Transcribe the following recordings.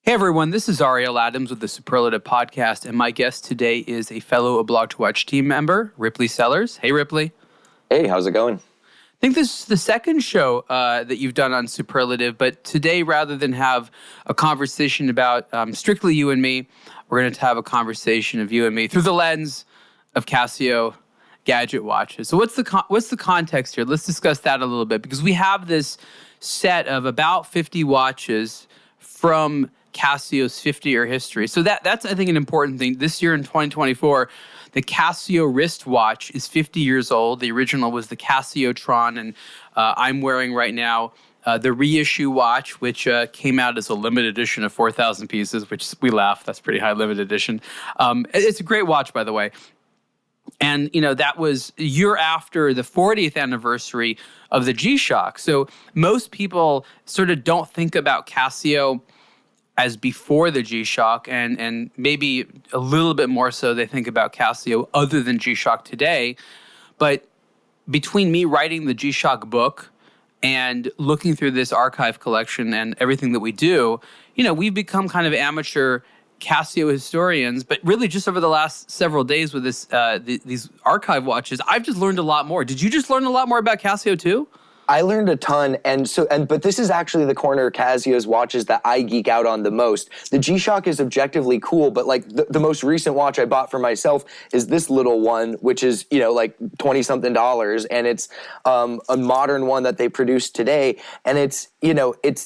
Hey everyone, this is Ariel Adams with the Superlative Podcast, and my guest today is a fellow aBlogtoWatch team member, Ripley Sellers. Hey Ripley. Hey, how's it going? I think this is the second show that you've done on Superlative, but today rather than have a conversation about strictly you and me, we're going to have a conversation of you and me through the lens of Casio gadget watches. So what's the context here? Let's discuss that a little bit, because we have this set of about 50 watches from Casio's 50-year history. So that's, I think, an important thing. This year in 2024, the Casio wristwatch is 50 years old. The original was the Casiotron, and I'm wearing right now the reissue watch, which came out as a limited edition of 4,000 pieces, which we laugh. That's pretty high limited edition. It's a great watch, by the way. And, that was a year after the 40th anniversary of the G-Shock. So most people sort of don't think about Casio as before the G-Shock, and maybe a little bit more so they think about Casio other than G-Shock today. But between me writing the G-Shock book and looking through this archive collection and everything that we do, we've become kind of amateur Casio historians. But really just over the last several days with this these archive watches, I've just learned a lot more. Did you just learn a lot more about Casio too? I learned a ton, but this is actually the corner of Casio's watches that I geek out on the most. The G-Shock is objectively cool, but like the most recent watch I bought for myself is this little one, which is, like $20-something, and it's a modern one that they produce today, and it's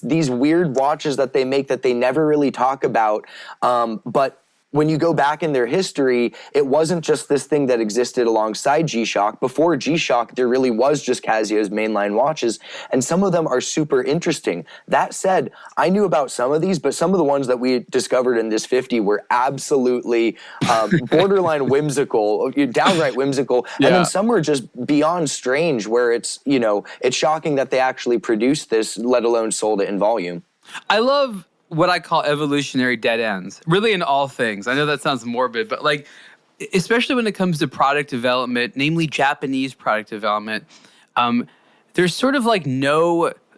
these weird watches that they make that they never really talk about, but when you go back in their history, it wasn't just this thing that existed alongside G-Shock. Before G-Shock, there really was just Casio's mainline watches, and some of them are super interesting. That said, I knew about some of these, but some of the ones that we discovered in this 50 were absolutely borderline whimsical, downright whimsical, yeah. And then some were just beyond strange, where it's shocking that they actually produced this, let alone sold it in volume. I love what I call evolutionary dead ends, really in all things. I know that sounds morbid, but especially when it comes to product development, namely Japanese product development, there's sort of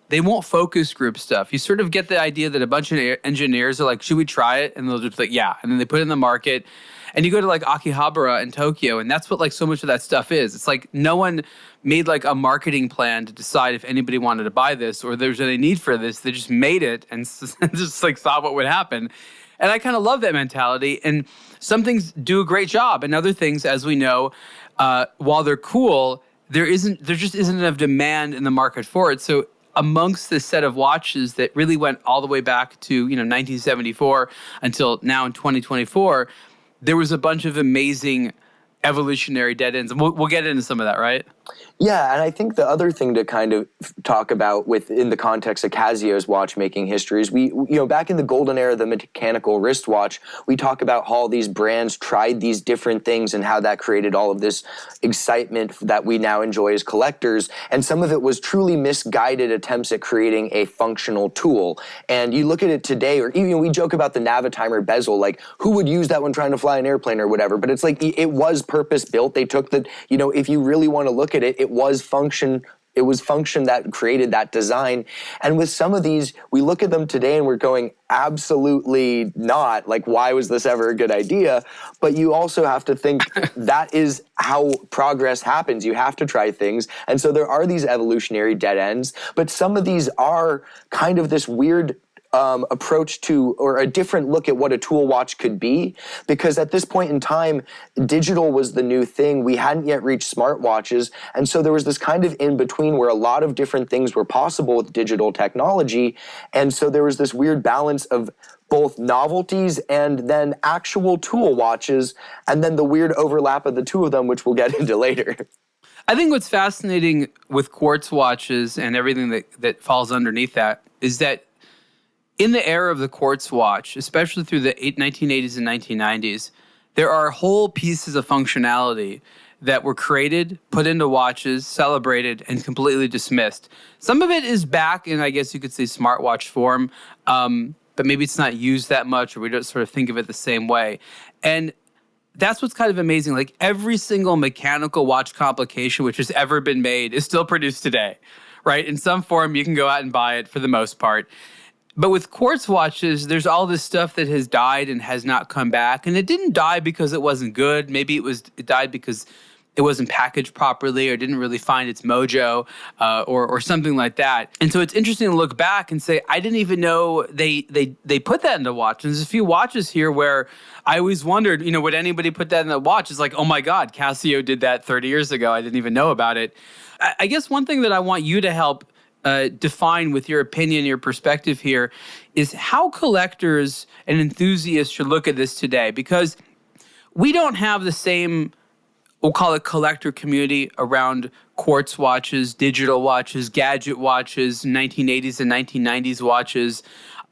they won't focus group stuff. You sort of get the idea that a bunch of engineers are like, should we try it? And they'll just be like, yeah. And then they put it in the market. And you go to Akihabara in Tokyo, and that's what so much of that stuff is. It's like no one made a marketing plan to decide if anybody wanted to buy this or there's any need for this. They just made it and just saw what would happen. And I kind of love that mentality. And some things do a great job, and other things, as we know, while they're cool, there just isn't enough demand in the market for it. So amongst this set of watches that really went all the way back to 1974 until now in 2024. There was a bunch of amazing evolutionary dead ends. And we'll get into some of that, right? Yeah, and I think the other thing to kind of talk about in the context of Casio's watchmaking history is back in the golden era of the mechanical wristwatch, we talk about how all these brands tried these different things and how that created all of this excitement that we now enjoy as collectors. And some of it was truly misguided attempts at creating a functional tool. And you look at it today, or even we joke about the Navitimer bezel, who would use that when trying to fly an airplane or whatever? But it's it was purpose built. They took if you really want to look at it, it was function that created that design. And with some of these, we look at them today and we're going, absolutely not. Why was this ever a good idea? But you also have to think that is how progress happens. You have to try things. And so there are these evolutionary dead ends, but some of these are kind of this weird approach to, or a different look at what a tool watch could be, because at this point in time, digital was the new thing. We hadn't yet reached smartwatches, and so there was this kind of in-between where a lot of different things were possible with digital technology, and so there was this weird balance of both novelties and then actual tool watches, and then the weird overlap of the two of them, which we'll get into later. I think what's fascinating with quartz watches and everything that falls underneath that is that in the era of the quartz watch, especially through the 1980s and 1990s, there are whole pieces of functionality that were created, put into watches, celebrated, and completely dismissed. Some of it is back in, I guess you could say, smartwatch form, but maybe it's not used that much, or we don't sort of think of it the same way. And that's what's kind of amazing. Every single mechanical watch complication which has ever been made is still produced today, right? In some form, you can go out and buy it for the most part. But with quartz watches, there's all this stuff that has died and has not come back. And it didn't die because it wasn't good. Maybe it died because it wasn't packaged properly or didn't really find its mojo or something like that. And so it's interesting to look back and say, I didn't even know they put that in the watch. And there's a few watches here where I always wondered, would anybody put that in the watch? It's like, oh my God, Casio did that 30 years ago. I didn't even know about it. I guess one thing that I want you to help define with your opinion, your perspective here, is how collectors and enthusiasts should look at this today. Because we don't have the same, we'll call it collector community around quartz watches, digital watches, gadget watches, 1980s and 1990s watches.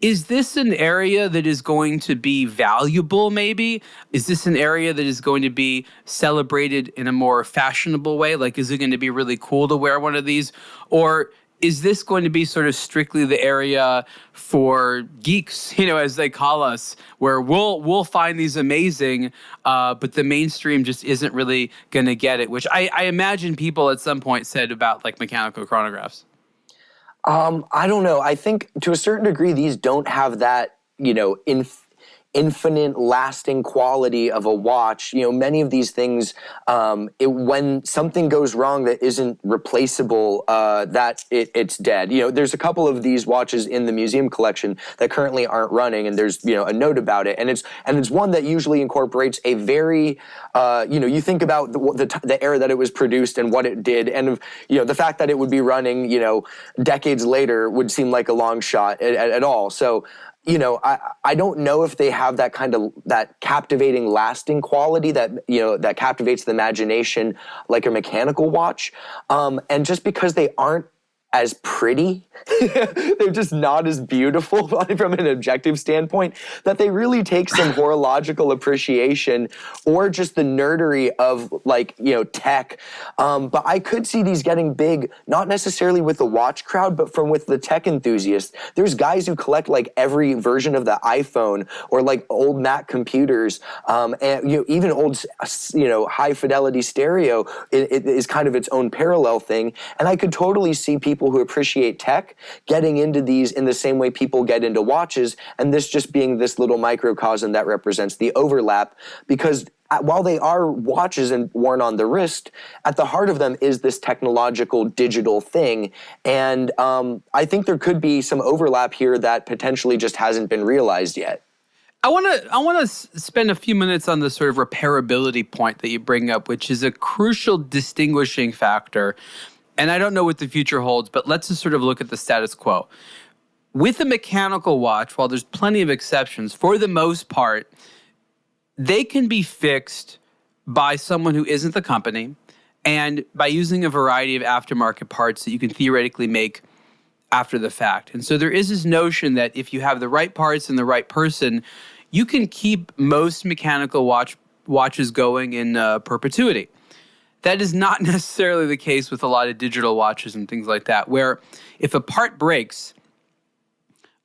Is this an area that is going to be valuable, maybe? Is this an area that is going to be celebrated in a more fashionable way? Like, is it going to be really cool to wear one of these? Or is this going to be sort of strictly the area for geeks, as they call us, where we'll find these amazing, but the mainstream just isn't really going to get it, which I imagine people at some point said about like mechanical chronographs. I don't know. I think to a certain degree, these don't have that, infinite lasting quality of a watch. Many of these things, when something goes wrong that isn't replaceable, it's dead. There's a couple of these watches in the museum collection that currently aren't running, and there's a note about it, and it's one that usually incorporates a very you think about the era that it was produced and what it did, and the fact that it would be running decades later would seem like a long shot at all. So I don't know if they have that kind of that captivating, lasting quality that that captivates the imagination like a mechanical watch. And just because they aren't as pretty, they're just not as beautiful from an objective standpoint, that they really take some horological appreciation or just the nerdery of tech. But I could see these getting big, not necessarily with the watch crowd, but with the tech enthusiasts. There's guys who collect every version of the iPhone or old Mac computers, and even old high fidelity stereo. It is kind of its own parallel thing, and I could totally see people who appreciate tech getting into these in the same way people get into watches, and this just being this little microcosm that represents the overlap, because while they are watches and worn on the wrist, at the heart of them is this technological digital thing. And I think there could be some overlap here that potentially just hasn't been realized yet. I want to spend a few minutes on the sort of repairability point that you bring up, which is a crucial distinguishing factor. And I don't know what the future holds, but let's just sort of look at the status quo. With a mechanical watch, while there's plenty of exceptions, for the most part, they can be fixed by someone who isn't the company and by using a variety of aftermarket parts that you can theoretically make after the fact. And so there is this notion that if you have the right parts and the right person, you can keep most mechanical watches going in perpetuity. That is not necessarily the case with a lot of digital watches and things like that, where if a part breaks,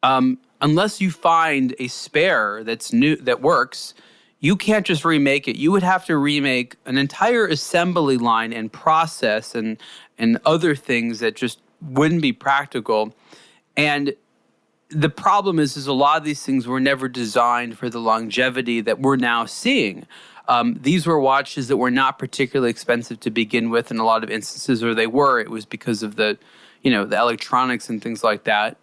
unless you find a spare that's new that works, you can't just remake it. You would have to remake an entire assembly line and process and other things that just wouldn't be practical. And the problem is a lot of these things were never designed for the longevity that we're now seeing. These were watches that were not particularly expensive to begin with in a lot of instances, or it was because of the electronics and things like that.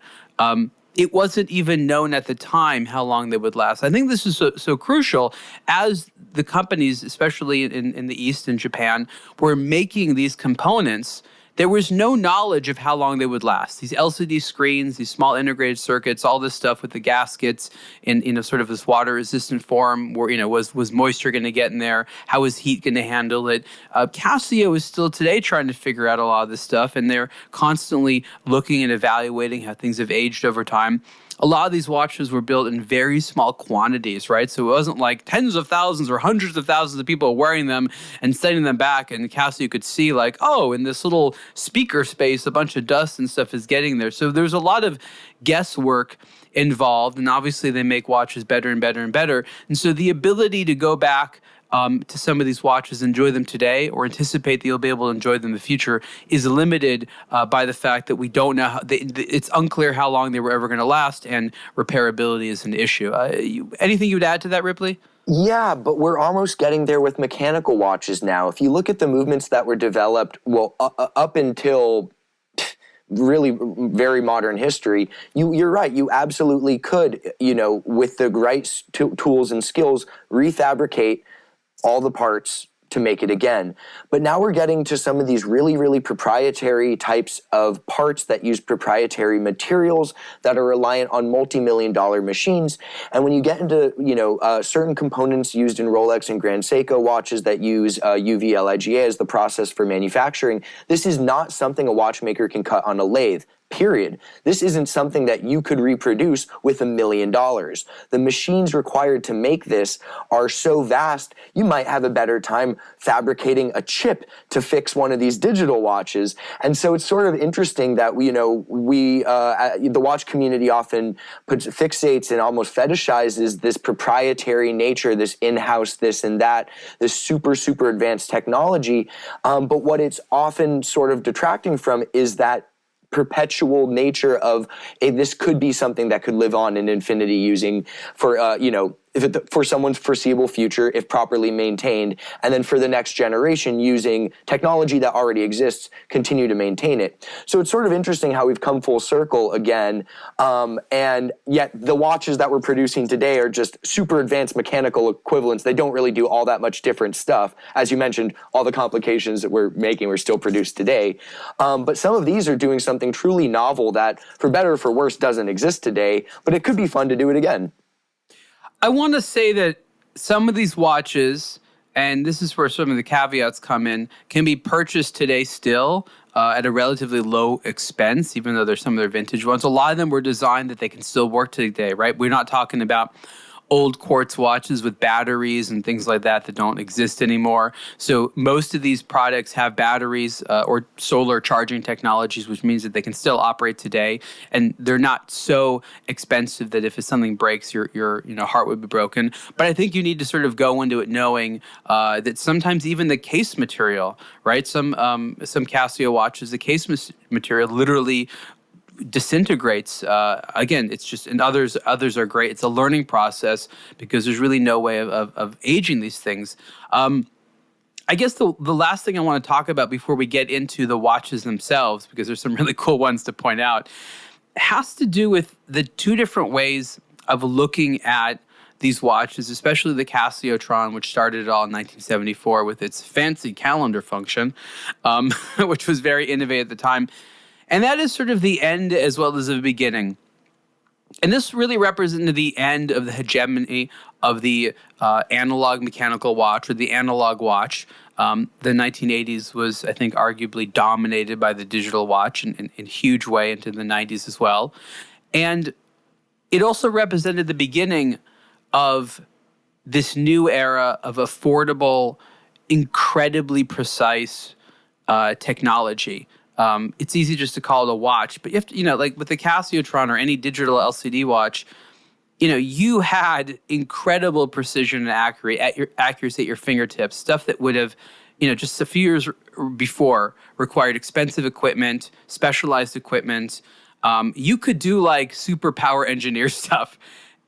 It wasn't even known at the time how long they would last. I think this is so crucial as the companies, especially in the East and Japan, were making these components. There was no knowledge of how long they would last. These LCD screens, these small integrated circuits, all this stuff with the gaskets in sort of this water-resistant form, where was moisture going to get in there? How was heat going to handle it? Casio is still today trying to figure out a lot of this stuff, and they're constantly looking and evaluating how things have aged over time. A lot of these watches were built in very small quantities, right? So it wasn't like tens of thousands or hundreds of thousands of people wearing them and sending them back, and Casio could see in this little speaker space, a bunch of dust and stuff is getting there. So there's a lot of guesswork involved, and obviously they make watches better and better and better. And so the ability to go back to some of these watches, enjoy them today, or anticipate that you'll be able to enjoy them in the future, is limited by the fact that we don't know. It's unclear how long they were ever going to last, and repairability is an issue. Anything you would add to that, Ripley? Yeah, but we're almost getting there with mechanical watches now. If you look at the movements that were developed, well, up until really very modern history, you're right. You absolutely could, with the right tools and skills, refabricate all the parts to make it again. But now we're getting to some of these really, really proprietary types of parts that use proprietary materials that are reliant on multi-million-dollar machines. And when you get into, certain components used in Rolex and Grand Seiko watches that use UV-LIGA as the process for manufacturing, this is not something a watchmaker can cut on a lathe. Period. This isn't something that you could reproduce with $1 million. The machines required to make this are so vast, you might have a better time fabricating a chip to fix one of these digital watches. And so it's sort of interesting that the watch community often fixates and almost fetishizes this proprietary nature, this in-house, this and that, this super, super advanced technology. But what it's often sort of detracting from is that perpetual nature of this could be something that could live on in infinity using for for someone's foreseeable future if properly maintained, and then for the next generation using technology that already exists, continue to maintain it. So it's sort of interesting how we've come full circle again, and yet the watches that we're producing today are just super advanced mechanical equivalents. They don't really do all that much different stuff. As you mentioned, all the complications that we're making were still produced today. But some of these are doing something truly novel that, for better or for worse, doesn't exist today, but it could be fun to do it again. I want to say that some of these watches, and this is where some of the caveats come in, can be purchased today still at a relatively low expense, even though there's some of their vintage ones. A lot of them were designed that they can still work today, right? We're not talking about old quartz watches with batteries and things like that don't exist anymore. So most of these products have batteries or solar charging technologies, which means that they can still operate today, and they're not so expensive that if something breaks, your heart would be broken. But I think you need to sort of go into it knowing that sometimes even the case material, right? Some Casio watches, the case material literally disintegrates. Again, it's just, and others are great. It's a learning process because there's really no way of aging these things. I guess the last thing I want to talk about before we get into the watches themselves, because there's some really cool ones to point out, has to do with the two different ways of looking at these watches, especially the Casiotron, which started it all in 1974 with its fancy calendar function, which was very innovative at the time. And that is sort of the end as well as the beginning. And this really represented the end of the hegemony of the analog mechanical watch, or the analog watch. The 1980s was, I think, arguably dominated by the digital watch in a huge way into the 90s as well. And it also represented the beginning of this new era of affordable, incredibly precise technology. It's easy just to call it a watch, but you have to, like with the Casiotron or any digital LCD watch, you had incredible precision and accuracy at your fingertips, stuff that would have, just a few years before required expensive equipment, specialized equipment. You could do like super power engineer stuff.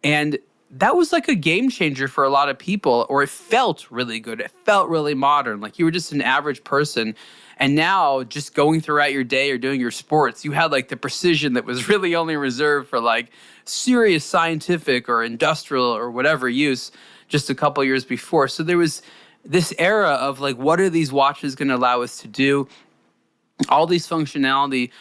And that was like a game changer for a lot of people, or it felt really good. It felt really modern. Like you were just an average person. And now just going throughout your day or doing your sports, you had like the precision that was really only reserved for like serious scientific or industrial or whatever use just a couple years before. So there was this era of like, what are these watches going to allow us to do? All these functionality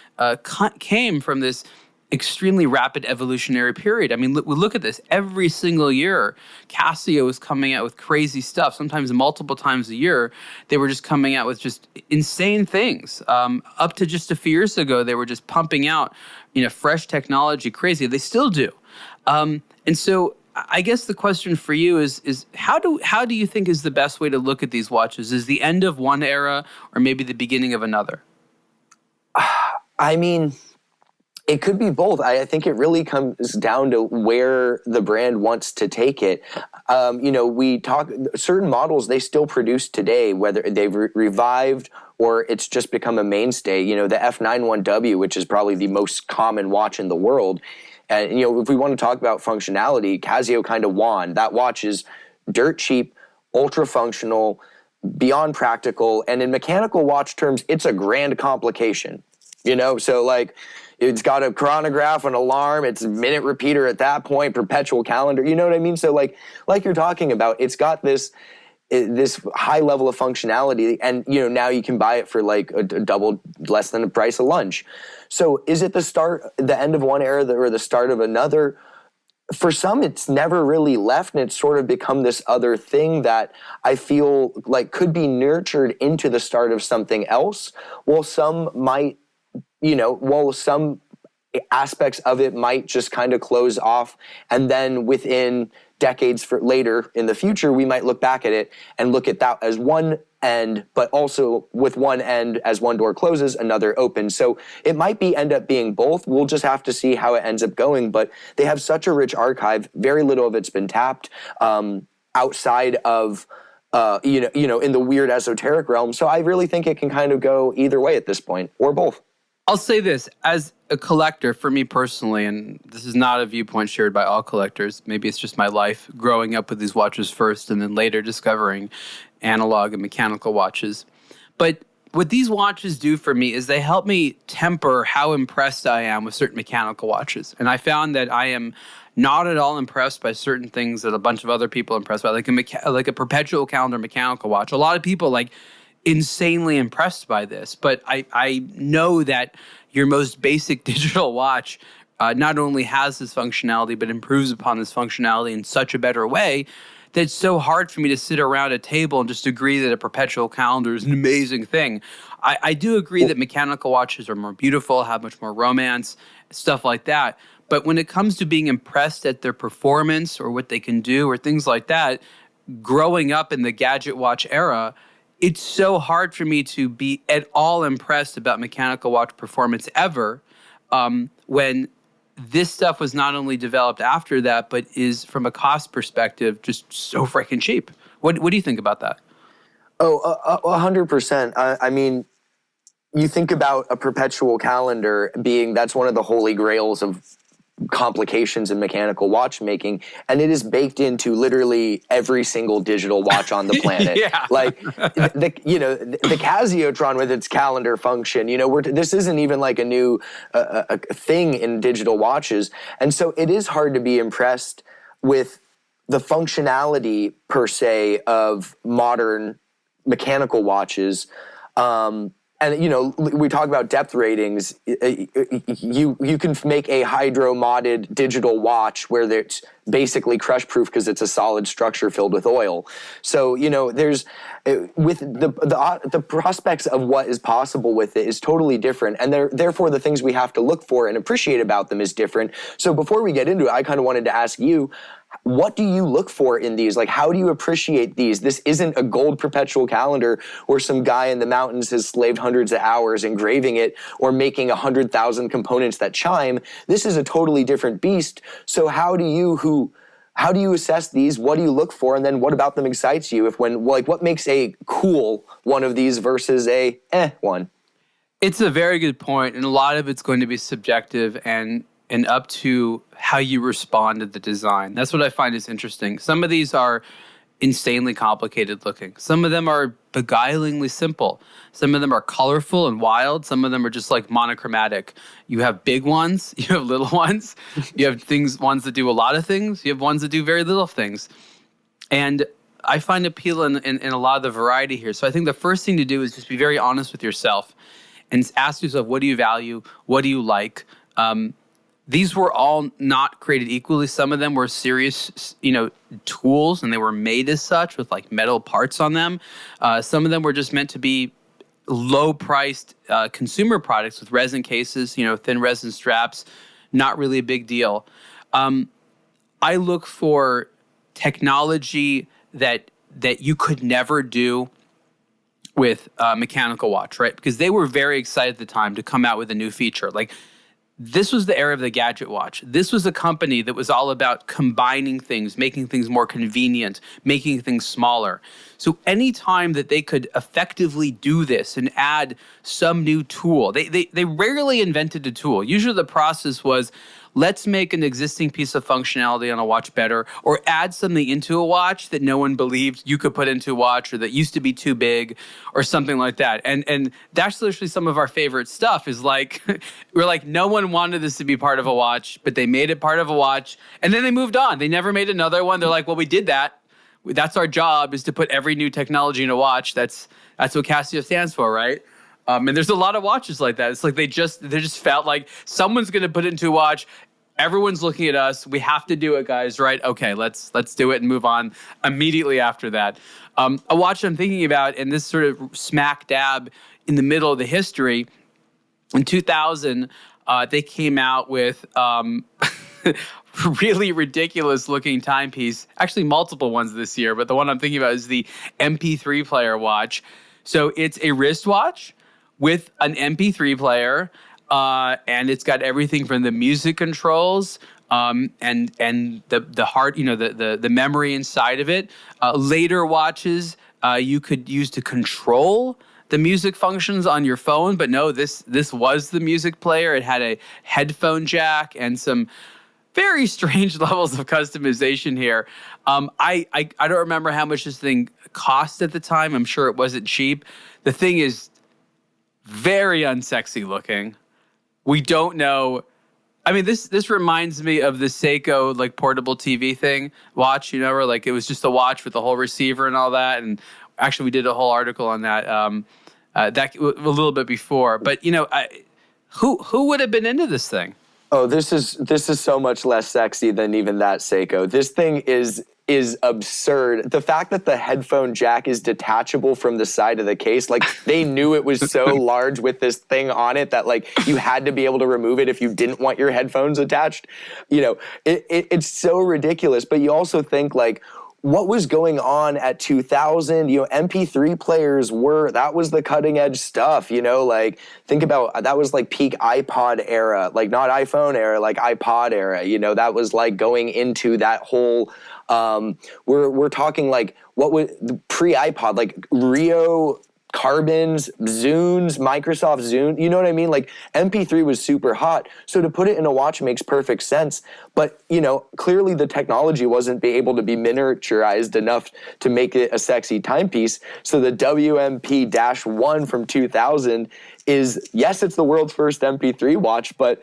came from this extremely rapid evolutionary period. I mean, we look at this every single year. Casio is coming out with crazy stuff. Sometimes multiple times a year, they were just coming out with just insane things. Up to just a few years ago, they were just pumping out, fresh technology, crazy. They still do. And so I guess the question for you is how do you think is the best way to look at these watches? Is the end of one era or maybe the beginning of another? I mean, It could be both. I think it really comes down to where the brand wants to take it. We talk certain models they still produce today, whether they've revived or it's just become a mainstay. The F91W, which is probably the most common watch in the world. And, if we want to talk about functionality, Casio kind of won. That watch is dirt cheap, ultra functional, beyond practical. And in mechanical watch terms, it's a grand complication. So like it's got a chronograph, an alarm, it's a minute repeater at that point, perpetual calendar. You know what I mean? So like you're talking about, it's got this high level of functionality, and now you can buy it for like a double less than the price of lunch. So is it the end of one era or the start of another? For some, it's never really left, and it's sort of become this other thing that I feel like could be nurtured into the start of something else. While some aspects of it might just kind of close off, and then within decades later in the future, we might look back at it and look at that as one end, but also with one end, as one door closes, another opens. So it might end up being both. We'll just have to see how it ends up going. But they have such a rich archive. Very little of it's been tapped outside of in the weird esoteric realm. So I really think it can kind of go either way at this point, or both. I'll say this, as a collector, for me personally, and this is not a viewpoint shared by all collectors, maybe it's just my life growing up with these watches first and then later discovering analog and mechanical watches. But what these watches do for me is they help me temper how impressed I am with certain mechanical watches. And I found that I am not at all impressed by certain things that a bunch of other people are impressed by, like a perpetual calendar mechanical watch. A lot of people insanely impressed by this, but I know that your most basic digital watch not only has this functionality, but improves upon this functionality in such a better way that it's so hard for me to sit around a table and just agree that a perpetual calendar is an amazing thing. I do agree that mechanical watches are more beautiful, have much more romance, stuff like that. But when it comes to being impressed at their performance or what they can do or things like that, growing up in the gadget watch era, it's so hard for me to be at all impressed about mechanical watch performance ever when this stuff was not only developed after that, but is, from a cost perspective, just so freaking cheap. What do you think about that? 100%. I mean, you think about a perpetual calendar that's one of the holy grails of complications in mechanical watchmaking, and it is baked into literally every single digital watch on the planet. Yeah. Like the Casiotron with its calendar function, this isn't even like a new a thing in digital watches. And so it is hard to be impressed with the functionality per se of modern mechanical watches. And, we talk about depth ratings. You can make a hydro-modded digital watch where it's basically crush-proof because it's a solid structure filled with oil. So, there's with the prospects of what is possible with it is totally different. And therefore, the things we have to look for and appreciate about them is different. So before we get into it, I kind of wanted to ask you, what do you look for in these? Like, how do you appreciate these? This isn't a gold perpetual calendar where some guy in the mountains has slaved hundreds of hours engraving it or making 100,000 components that chime. This is a totally different beast. So how do you assess these? What do you look for? And then what about them excites you? What makes a cool one of these versus a one? It's a very good point, and a lot of it's going to be subjective and up to how you respond to the design. That's what I find is interesting. Some of these are insanely complicated looking. Some of them are beguilingly simple. Some of them are colorful and wild. Some of them are just like monochromatic. You have big ones, you have little ones, you have ones that do a lot of things, you have ones that do very little things. And I find appeal in a lot of the variety here. So I think the first thing to do is just be very honest with yourself and ask yourself, what do you value? What do you like? These were all not created equally. Some of them were serious, tools, and they were made as such with like metal parts on them. Some of them were just meant to be low-priced consumer products with resin cases, thin resin straps, not really a big deal. I look for technology that you could never do with a mechanical watch, right? Because they were very excited at the time to come out with a new feature. Like, this was the era of the gadget watch. This was a company that was all about combining things, making things more convenient, making things smaller. So anytime that they could effectively do this and add some new tool, they rarely invented a tool. Usually the process was, let's make an existing piece of functionality on a watch better, or add something into a watch that no one believed you could put into a watch, or that used to be too big, or something like that. And that's literally some of our favorite stuff is like, we're like, no one wanted this to be part of a watch, but they made it part of a watch. And then they moved on. They never made another one. They're like, well, we did that. That's our job, is to put every new technology in a watch. That's what Casio stands for, right? And there's a lot of watches like that. It's like they just felt like someone's going to put it into a watch. Everyone's looking at us. We have to do it, guys, right? Okay, let's do it and move on immediately after that. A watch I'm thinking about, and this sort of smack dab in the middle of the history, in 2000, they came out with really ridiculous looking timepiece. Actually, multiple ones this year, but the one I'm thinking about is the MP3 player watch. So it's a wristwatch with an MP3 player. And it's got everything from the music controls and the heart, the memory inside of it. Later watches you could use to control the music functions on your phone, but no, this was the music player. It had a headphone jack and some very strange levels of customization here. I don't remember how much this thing cost at the time. I'm sure it wasn't cheap. The thing is very unsexy looking. We don't know. I mean, this reminds me of the Seiko like portable TV thing watch, where like it was just a watch with the whole receiver and all that. And actually, we did a whole article on that that a little bit before. But who would have been into this thing? Oh, this is so much less sexy than even that Seiko. This thing is absurd. The fact that the headphone jack is detachable from the side of the case, like they knew it was so large with this thing on it that like you had to be able to remove it if you didn't want your headphones attached. It's so ridiculous. But you also think like, what was going on at 2000? MP3 players that was the cutting edge stuff, like think about, that was like peak iPod era, like not iPhone era, like iPod era, that was like going into that whole, we're talking like what was the pre-iPod, like Rio, Carbons, Zunes, Microsoft Zune, you know what I mean? Like MP3 was super hot. So to put it in a watch makes perfect sense. But, clearly the technology wasn't able to be miniaturized enough to make it a sexy timepiece. So the WMP-1 from 2000 is, yes, it's the world's first MP3 watch, but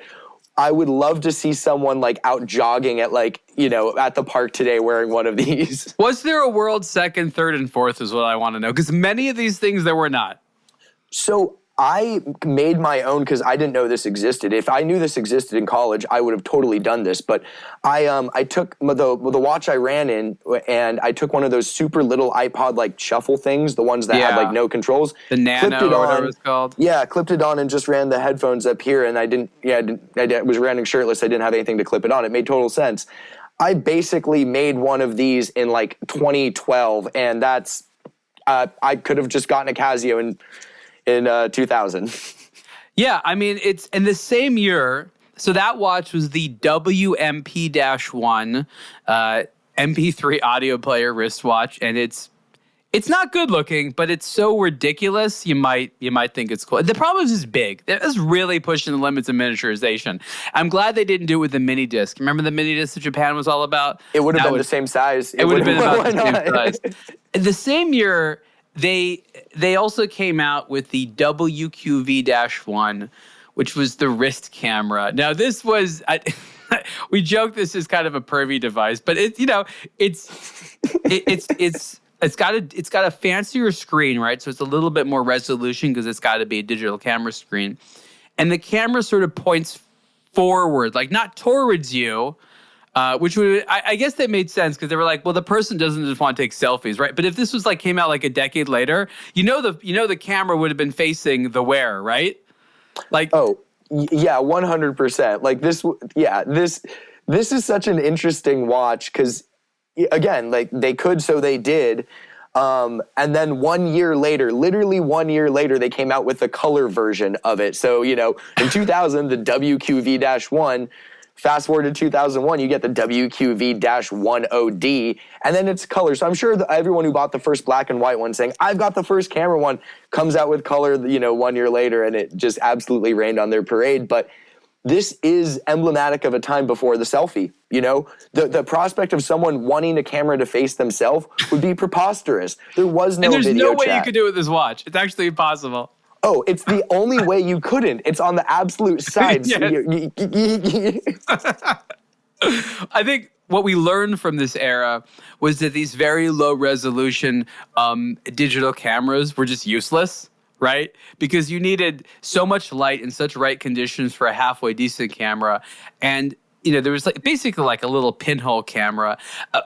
I would love to see someone like out jogging at like, at the park today wearing one of these. Was there a world second, third, and fourth is what I want to know. Because many of these things there were not. So I made my own because I didn't know this existed. If I knew this existed in college, I would have totally done this. But I took the watch I ran in, and I took one of those super little iPod like shuffle things, the ones that had like no controls. The Nano or whatever it's called. Yeah, clipped it on and just ran the headphones up here. And I was running shirtless. I didn't have anything to clip it on. It made total sense. I basically made one of these in like 2012, and that's I could have just gotten a Casio in 2000. Yeah, I mean, it's in the same year. So that watch was the WMP-1 MP3 audio player wristwatch, and it's not good looking, but it's so ridiculous you might think it's cool. The problem is it's big. It's really pushing the limits of miniaturization. I'm glad they didn't do it with the mini disc. Remember the mini disc that Japan was all about? It would have been the same size. It would have been about the same size. The same year, they also came out with the WQV-1, which was the wrist camera. Now this was we joke this is kind of a pervy device, but it's got a fancier screen, right? So it's a little bit more resolution because it's got to be a digital camera screen, and the camera sort of points forward, like not towards you. Which would, I guess that made sense because they were like, well, the person doesn't just want to take selfies, right? But if this was like came out like a decade later, the camera would have been facing the wearer, right? Like, oh yeah, 100%. Like this is such an interesting watch because again, like they could, so they did. And then 1 year later, literally 1 year later, they came out with the color version of it. So, in 2000, the WQV-1, fast forward to 2001, you get the WQV-10D, and then it's color. So I'm sure that everyone who bought the first black and white one saying, I've got the first camera one, comes out with color, 1 year later, and it just absolutely rained on their parade. But this is emblematic of a time before the selfie. The prospect of someone wanting a camera to face themselves would be preposterous. There was no video chat. And there's no way you could do it with this watch. It's actually impossible. Oh, it's the only way you couldn't. It's on the absolute sides. I think what we learned from this era was that these very low resolution digital cameras were just useless, right? Because you needed so much light in such right conditions for a halfway decent camera. And there was basically a little pinhole camera.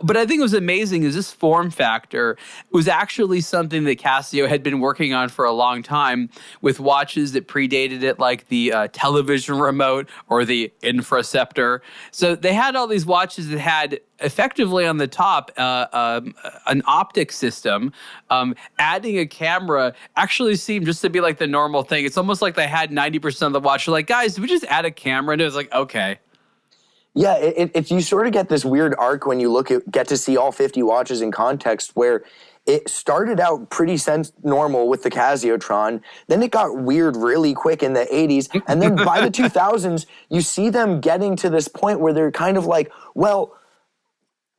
But I think it was amazing is this form factor was actually something that Casio had been working on for a long time with watches that predated it, like the television remote or the infraceptor. So they had all these watches that had effectively on the top an optic system. Adding a camera actually seemed just to be like the normal thing. It's almost like they had 90% of the watch. They're like, guys, did we just add a camera? And it was like, okay. Yeah, if you sort of get this weird arc when you get to see all 50 watches in context where it started out pretty normal with the Casiotron, then it got weird really quick in the 80s, and then by the 2000s, you see them getting to this point where they're kind of like, well,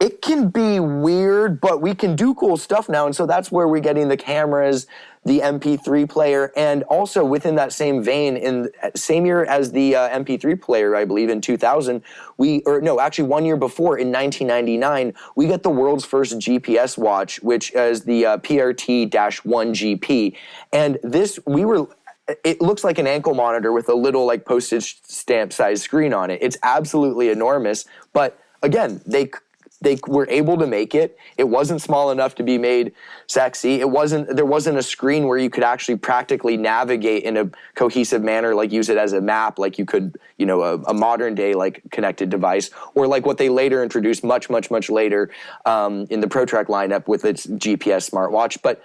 it can be weird, but we can do cool stuff now, and so that's where we're getting the cameras, the MP3 player, and also within that same vein, in same year as the MP3 player, I believe, in 2000, 1 year before, in 1999, we get the world's first GPS watch, which is the PRT-1GP. And this, it looks like an ankle monitor with a little postage stamp size screen on it. It's absolutely enormous, but again, they were able to make it. It wasn't small enough to be made sexy. There wasn't a screen where you could actually practically navigate in a cohesive manner, like use it as a map, like you could, a modern day connected device, or like what they later introduced much, much, much later in the ProTrack lineup with its GPS smartwatch. But,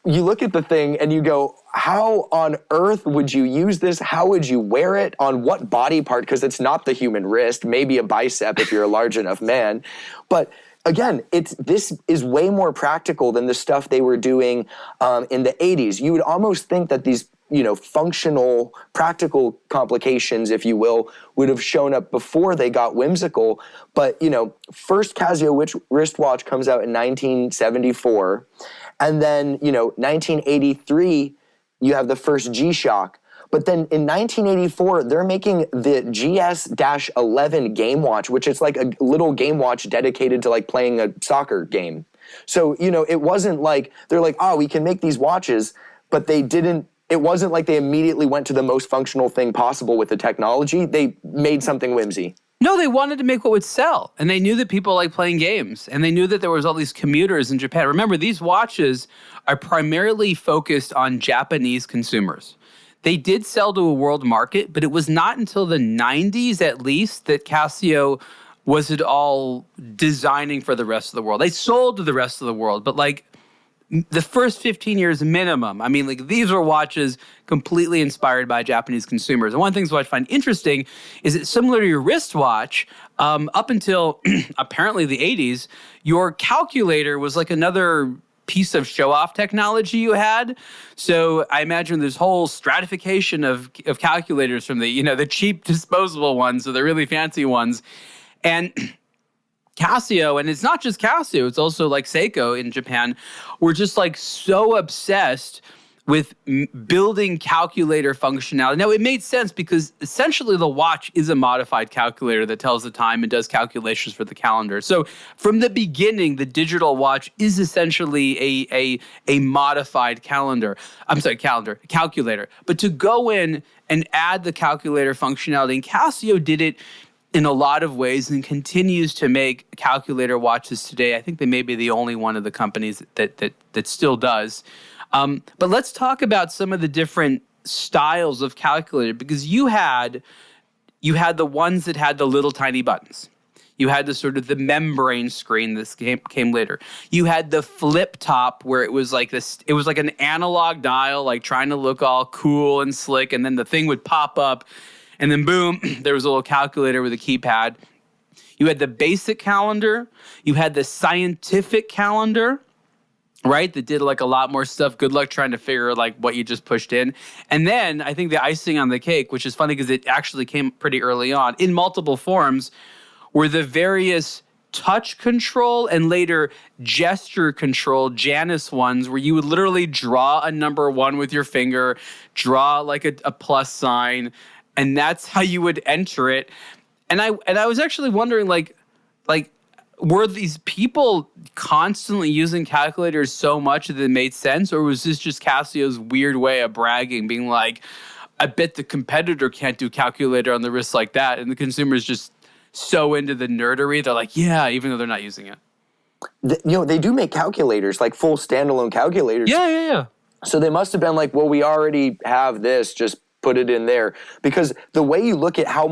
you look at the thing and you go, how on earth would you use this? How would you wear it? On what body part? Because it's not the human wrist, maybe a bicep if you're a large enough man. But again, this is way more practical than the stuff they were doing in the 80s. You would almost think that these functional, practical complications, if you will, would have shown up before they got whimsical. But, first Casio wristwatch comes out in 1974. And then, 1983, you have the first G-Shock. But then in 1984, they're making the GS-11 game watch, which is like a little game watch dedicated to playing a soccer game. So, it wasn't like, they're like, oh, we can make these watches, but it wasn't like they immediately went to the most functional thing possible with the technology. They made something whimsy. No, they wanted to make what would sell. And they knew that people like playing games. And they knew that there was all these commuters in Japan. Remember, these watches are primarily focused on Japanese consumers. They did sell to a world market, but it was not until the 90s at least that Casio was at all designing for the rest of the world. They sold to the rest of the world, but the first 15 years minimum, these were watches completely inspired by Japanese consumers. And one of the things I find interesting is that similar to your wristwatch, up until apparently the 80s, your calculator was like another piece of show-off technology you had. So I imagine this whole stratification of calculators from the cheap disposable ones to the really fancy ones. And Casio, and it's not just Casio, it's also Seiko in Japan, were just so obsessed with building calculator functionality. Now, it made sense because essentially the watch is a modified calculator that tells the time and does calculations for the calendar. So from the beginning, the digital watch is essentially a modified calendar. Calculator. But to go in and add the calculator functionality, and Casio did it in a lot of ways and continues to make calculator watches today. I think they may be the only one of the companies that still does. But let's talk about some of the different styles of calculator, because you had the ones that had the little tiny buttons. You had the sort of the membrane screen. This came later. You had the flip top where it was like this. It was like an analog dial, like trying to look all cool and slick, and then the thing would pop up, and then boom, there was a little calculator with a keypad. You had the basic calendar. You had the scientific calendar, right? That did like a lot more stuff. Good luck trying to figure like what you just pushed in. And then I think the icing on the cake, which is funny because it actually came pretty early on in multiple forms, were the various touch control and later gesture control Janus ones where you would literally draw a number 1 with your finger, draw like a plus sign, and that's how you would enter it. And I was actually wondering like were these people constantly using calculators so much that it made sense, or was this just Casio's weird way of bragging, being like, I bet the competitor can't do calculator on the wrist like that, and the consumer's just so into the nerdery, they're like, yeah, even though they're not using it. They do make calculators, like full standalone calculators. Yeah. So they must have been like, well, we already have this, just put it in there. Because the way you look at how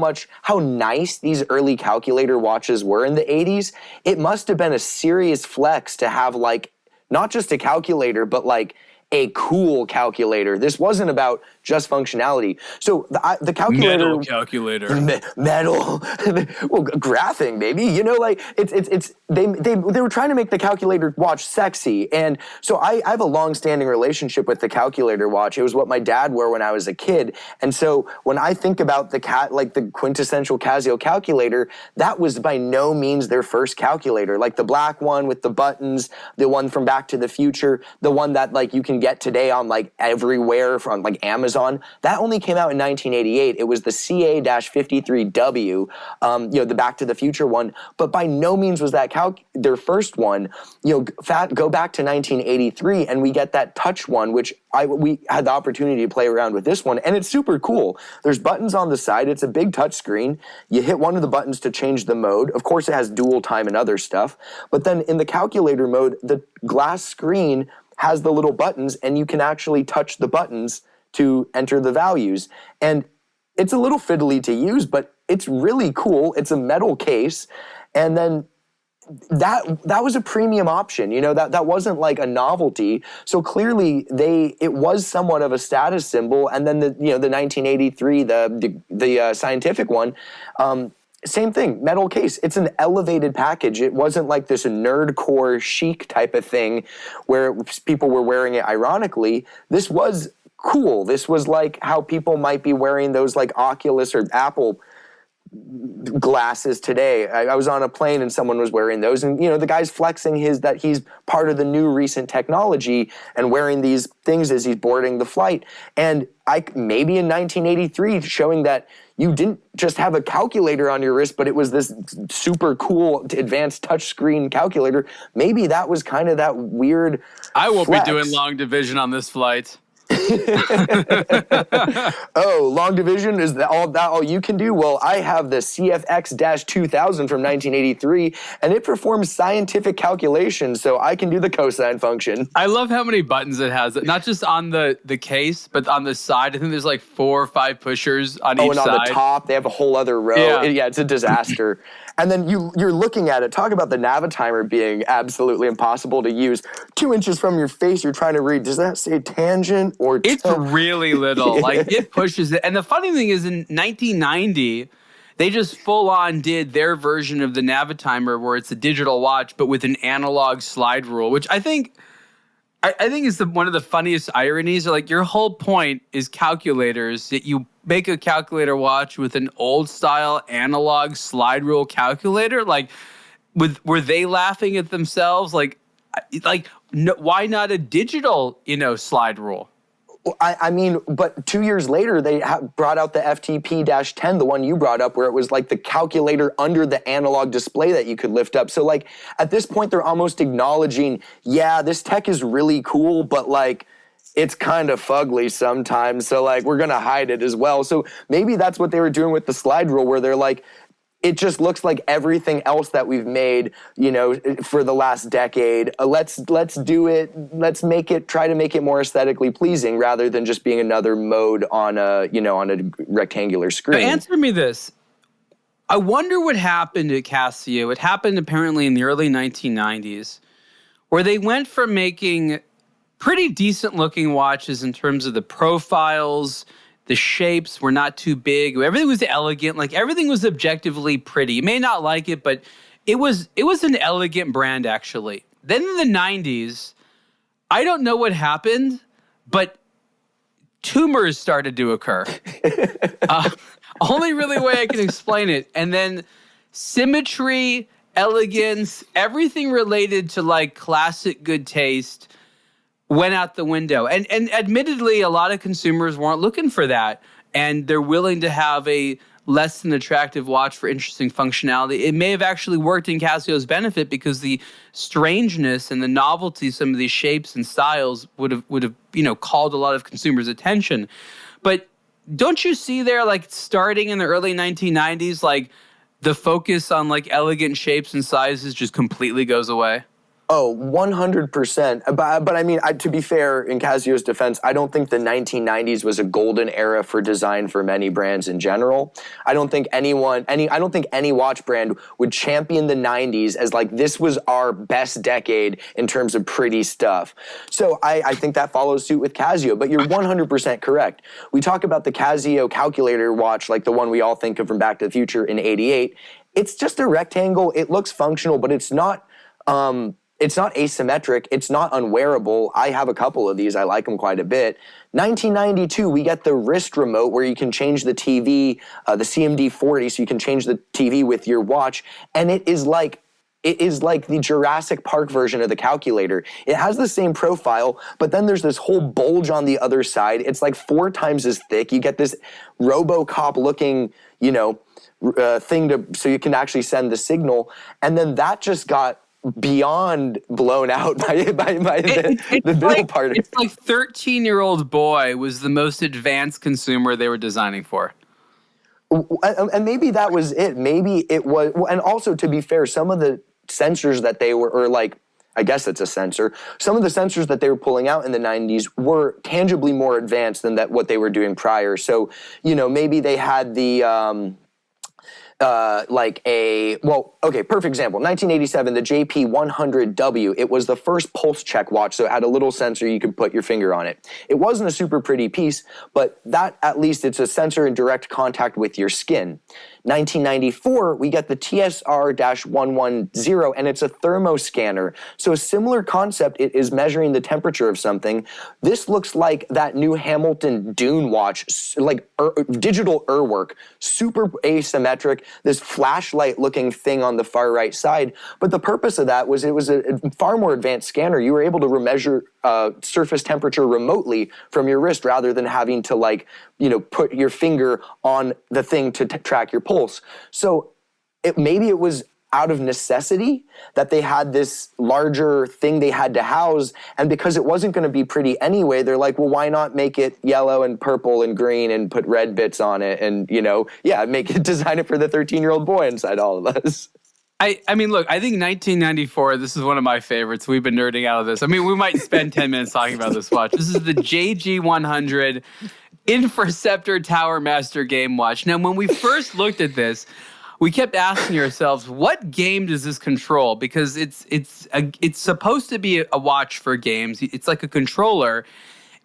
nice these early calculator watches were in the 80s, it must have been a serious flex to have like, not just a calculator, but like a cool calculator. This wasn't about just functionality. So the calculator, metal calculator, metal, well, graphing, maybe. Like they were trying to make the calculator watch sexy, and so I have a long-standing relationship with the calculator watch. It was what my dad wore when I was a kid, and so when I think about the quintessential Casio calculator, that was by no means their first calculator. Like the black one with the buttons, the one from Back to the Future, the one that like you can get today on like everywhere from like Amazon. That only came out in 1988. It was the CA-53W, the Back to the Future one. But by no means was that their first one. Go back to 1983, and we get that touch one, which we had the opportunity to play around with this one, and it's super cool. There's buttons on the side. It's a big touch screen. You hit one of the buttons to change the mode. Of course, it has dual time and other stuff. But then in the calculator mode, the glass screen has the little buttons, and you can actually touch the buttons to enter the values. And it's a little fiddly to use, but it's really cool. It's a metal case. And then that was a premium option. That wasn't like a novelty. So clearly it was somewhat of a status symbol. And then the 1983, the scientific one, same thing, metal case. It's an elevated package. It wasn't like this nerdcore chic type of thing where people were wearing it ironically. This was cool. This was like how people might be wearing those like Oculus or Apple glasses today. I was on a plane and someone was wearing those, and the guy's flexing that he's part of the new recent technology and wearing these things as he's boarding the flight. And maybe in 1983 showing that you didn't just have a calculator on your wrist, but it was this super cool advanced touchscreen calculator. Maybe that was kind of that weird I won't flex. be doing long division on this flight. Oh, long division, is that all you can do? Well, I have the CFX-2000 from 1983, and it performs scientific calculations, so I can do the cosine function. I love how many buttons it has, not just on the case, but on the side. I think there's like 4 or 5 pushers on each side. Oh, and on the top, they have a whole other row. Yeah, it's a disaster. And then you're looking at it. Talk about the Navitimer being absolutely impossible to use. 2 inches from your face, you're trying to read. Does that say tangent or? It's really little. Like it pushes it. And the funny thing is, in 1990, they just full on did their version of the Navitimer, where it's a digital watch but with an analog slide rule, which I think is one of the funniest ironies. Like your whole point is calculators. That you make a calculator watch with an old style analog slide rule calculator. Like, were they laughing at themselves? No, why not a digital, slide rule? I mean, but 2 years later, they brought out the FTP-10, the one you brought up, where it was like the calculator under the analog display that you could lift up. So like at this point, they're almost acknowledging, yeah, this tech is really cool, but like it's kind of fugly sometimes. So like we're going to hide it as well. So maybe that's what they were doing with the slide rule, where they're like, it just looks like everything else that we've made, for the last decade. Let's do it. Let's try to make it more aesthetically pleasing rather than just being another mode on a rectangular screen. But answer me this. I wonder what happened at Casio. It happened apparently in the early 1990s, where they went from making pretty decent looking watches in terms of the profiles, the shapes were not too big, everything was elegant, like everything was objectively pretty. You may not like it, but it was an elegant brand actually. Then in the 90s, I don't know what happened, but tumors started to occur. Only really way I can explain it. And then symmetry, elegance, everything related to like classic good taste went out the window. And admittedly, a lot of consumers weren't looking for that. And they're willing to have a less than attractive watch for interesting functionality. It may have actually worked in Casio's benefit because the strangeness and the novelty of some of these shapes and styles would have called a lot of consumers' attention. But don't you see there, like starting in the early 1990s, like the focus on like elegant shapes and sizes just completely goes away? Oh, 100%. But I mean, to be fair, in Casio's defense, I don't think the 1990s was a golden era for design for many brands in general. I don't think any watch brand would champion the 90s as like, this was our best decade in terms of pretty stuff. So I think that follows suit with Casio, but you're 100% correct. We talk about the Casio calculator watch, like the one we all think of from Back to the Future in '88. It's just a rectangle. It looks functional, but it's not asymmetric. It's not unwearable. I have a couple of these. I like them quite a bit. 1992, we get the wrist remote where you can change the TV, the CMD40, so you can change the TV with your watch. And it is like the Jurassic Park version of the calculator. It has the same profile, but then there's this whole bulge on the other side. It's like 4 times as thick. You get this RoboCop looking, thing so you can actually send the signal. And then that just got beyond blown out by the middle part. It's like 13-year-old boy was the most advanced consumer they were designing for. And maybe that was it. Maybe it was. And also, to be fair, some of the sensors that they were, or like, I guess it's a sensor. Some of the sensors that they were pulling out in the 90s were tangibly more advanced than what they were doing prior. So, maybe they had the perfect example. 1987, the JP100W, it was the first pulse check watch, so it had a little sensor you could put your finger on it. It wasn't a super pretty piece, but that, at least, it's a sensor in direct contact with your skin. 1994, we get the TSR-110, and it's a thermoscanner. So a similar concept, it is measuring the temperature of something. This looks like that new Hamilton Dune watch, like digital work, super asymmetric, this flashlight-looking thing on the far right side. But the purpose of that was it was a far more advanced scanner. You were able to measure surface temperature remotely from your wrist rather than having to put your finger on the thing to track your pulse. So maybe it was out of necessity that they had this larger thing they had to house, and because it wasn't going to be pretty anyway, they're like, well, why not make it yellow and purple and green and put red bits on it and, design it for the 13-year-old boy inside all of us. I mean, look, I think 1994, this is one of my favorites. We've been nerding out of this. I mean, we might spend 10 minutes talking about this watch. This is the JG100 Interceptor Tower Master game watch. Now, when we first looked at this, we kept asking ourselves, what game does this control? Because it's supposed to be a watch for games. It's like a controller,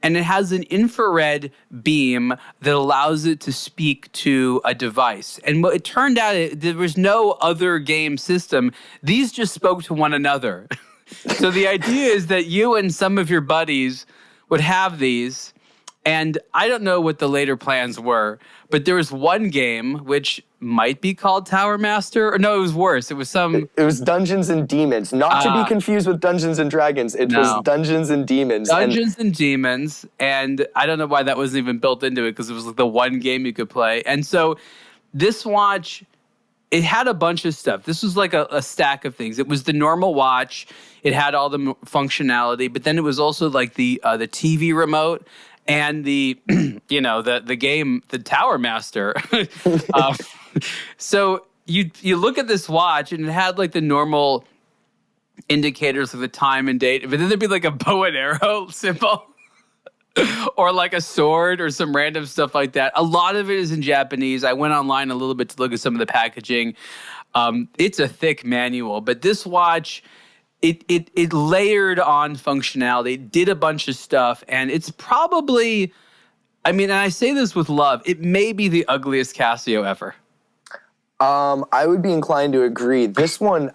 and it has an infrared beam that allows it to speak to a device. And it turned out there was no other game system. These just spoke to one another. So the idea is that you and some of your buddies would have these, and I don't know what the later plans were, but there was one game which might be called Tower Master. Or no, it was worse. It was It was Dungeons and Demons. Not to be confused with Dungeons and Dragons. It was Dungeons and Demons. Dungeons and Demons. And I don't know why that wasn't even built into it, because it was like the one game you could play. And so this watch, it had a bunch of stuff. This was like a stack of things. It was the normal watch. It had all the functionality, but then it was also like the TV remote and the the game, the Tower Master. So you look at this watch, and it had like the normal indicators of the time and date, but then there'd be like a bow and arrow symbol. or like a sword or some random stuff like that. A lot of it is in Japanese. I went online a little bit to look at some of the packaging. It's a thick manual, but this watch, it layered on functionality, it did a bunch of stuff, and it's probably, I mean, and I say this with love, it may be the ugliest Casio ever. I would be inclined to agree. This one,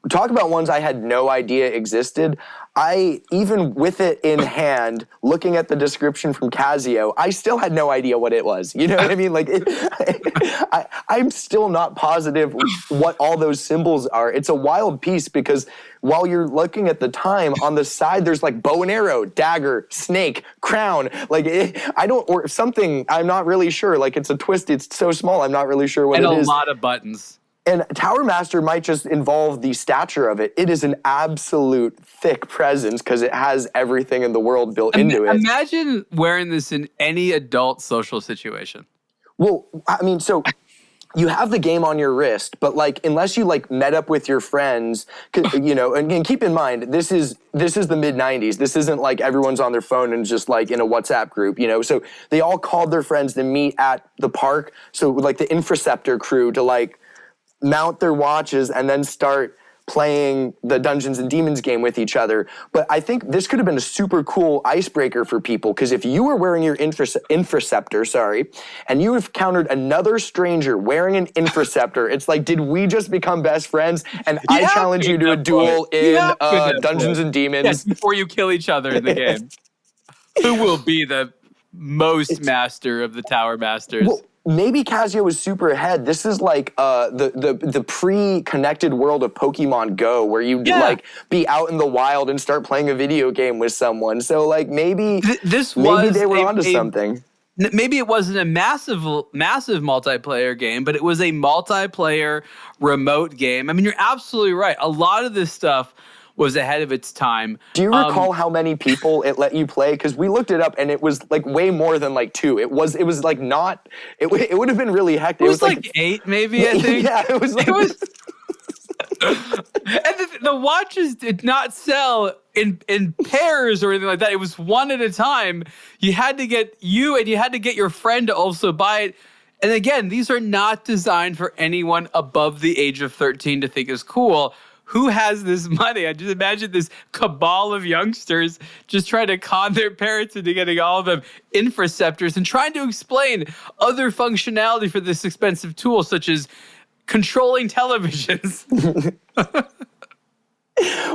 talk about ones I had no idea existed. Even with it in hand, looking at the description from Casio, I still had no idea what it was. You know what I mean? Like, I'm still not positive what all those symbols are. It's a wild piece because while you're looking at the time, on the side, there's like bow and arrow, dagger, snake, crown. Like, or something, I'm not really sure. Like, it's a twist. It's so small, I'm not really sure what it is. And a lot of buttons. And Tower Master might just involve the stature of it. It is an absolute thick presence because it has everything in the world built into it. Imagine wearing this in any adult social situation. Well, I mean, so you have the game on your wrist, but like, unless you like met up with your friends, you know, and keep in mind, this is the mid-90s. This isn't like everyone's on their phone and just like in a WhatsApp group, you know? So they all called their friends to meet at the park. So like the Infraceptor crew to like mount their watches and then start playing the Dungeons and Demons game with each other. But I think this could have been a super cool icebreaker for people, because if you were wearing your Infraceptor, and you encountered another stranger wearing an Infraceptor, it's like, did we just become best friends? And I challenge you to a duel in Dungeons and Demons. Yes, before you kill each other in the game. Who will be the most master of the Tower Masters? Well, maybe Casio was super ahead. This is like the pre-connected world of Pokemon Go, where you'd like be out in the wild and start playing a video game with someone. So like maybe they were onto something. Maybe it wasn't a massive multiplayer game, but it was a multiplayer remote game. I mean, you're absolutely right. A lot of this stuff was ahead of its time. Do you recall how many people it let you play? Because we looked it up, and it was like way more than like 2. It was like not. It would have been really hectic. It was like 8, maybe. I think. Yeah, it was. Like, and the watches did not sell in pairs or anything like that. It was one at a time. You had to get your friend to also buy it. And again, these are not designed for anyone above the age of 13 to think is cool. Who has this money? I just imagine this cabal of youngsters just trying to con their parents into getting all of them Infraceptors and trying to explain other functionality for this expensive tool, such as controlling televisions.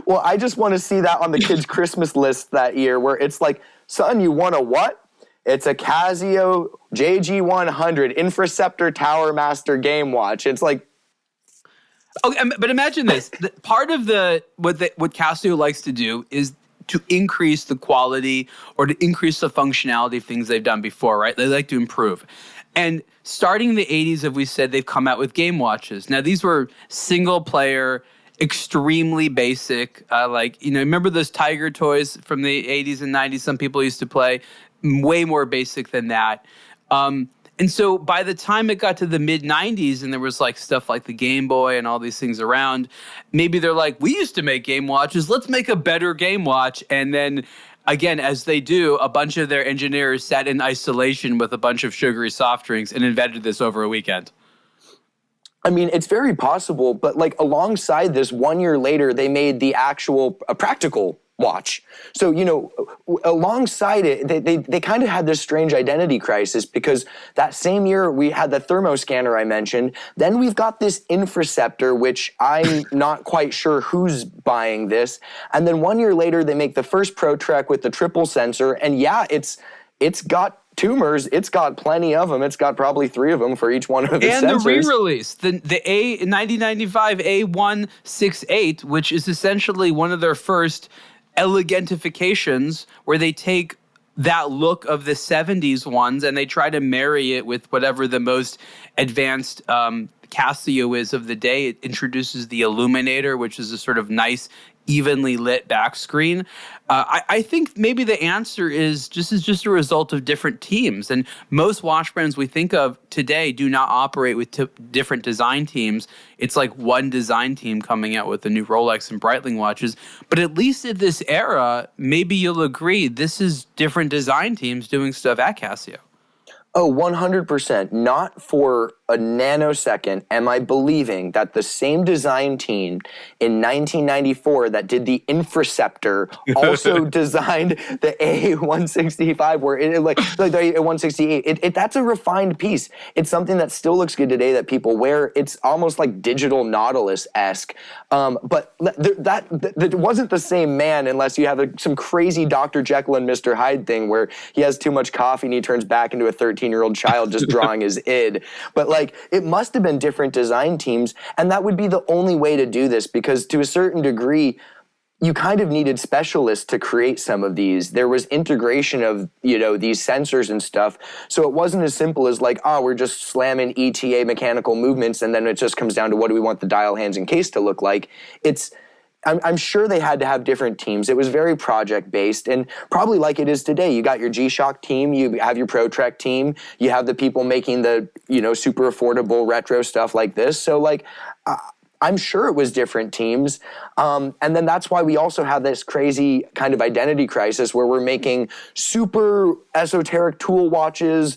Well, I just want to see that on the kids' Christmas list that year, where it's like, son, you want a what? It's a Casio JG100 Infraceptor Tower Master game watch. It's like, okay, but imagine this. Part of what Casio likes to do is to increase the quality or to increase the functionality of things they've done before, right? They like to improve. And starting in the 80s, as we said, they've come out with game watches. Now, these were single player, extremely basic. Remember those Tiger toys from the 80s and 90s some people used to play? Way more basic than that. And so by the time it got to the mid-90s and there was like stuff like the Game Boy and all these things around, maybe they're like, we used to make game watches, let's make a better game watch. And then, again, as they do, a bunch of their engineers sat in isolation with a bunch of sugary soft drinks and invented this over a weekend. I mean, it's very possible, but like alongside this, 1 year later, they made the actual practical watch. So, you know, alongside it, they kind of had this strange identity crisis, because that same year we had the thermo scanner I mentioned. Then we've got this Infraceptor, which I'm not quite sure who's buying this. And then 1 year later, they make the first Pro Trek with the triple sensor. And yeah, it's got tumors. It's got plenty of them. It's got probably 3 of them for each one of its sensors. And the re-release, the 1995 A168, which is essentially one of their first elegantifications, where they take that look of the 70s ones and they try to marry it with whatever the most advanced Casio is of the day. It introduces the Illuminator, which is a sort of nice evenly lit back screen. I think maybe the answer is just a result of different teams. And most watch brands we think of today do not operate with different design teams. It's like one design team coming out with the new Rolex and Breitling watches. But at least in this era, maybe you'll agree, this is different design teams doing stuff at Casio. Oh, 100%. Not for a nanosecond am I believing that the same design team in 1994 that did the Infraceptor also designed the A165, where like the A168. That's a refined piece. It's something that still looks good today that people wear. It's almost like digital Nautilus-esque. But that wasn't the same man unless you have some crazy Dr. Jekyll and Mr. Hyde thing where he has too much coffee and he turns back into a 13-year-old child just drawing his id. But like, it must have been different design teams, and that would be the only way to do this, because to a certain degree, you kind of needed specialists to create some of these. There was integration of, these sensors and stuff. So it wasn't as simple as like, we're just slamming ETA mechanical movements, and then it just comes down to what do we want the dial, hands, and case to look like. I'm sure they had to have different teams. It was very project-based, and probably like it is today. You got your G-Shock team, you have your ProTrek team, you have the people making the, super affordable retro stuff like this. So, like, I'm sure it was different teams. And then that's why we also have this crazy kind of identity crisis where we're making super esoteric tool watches,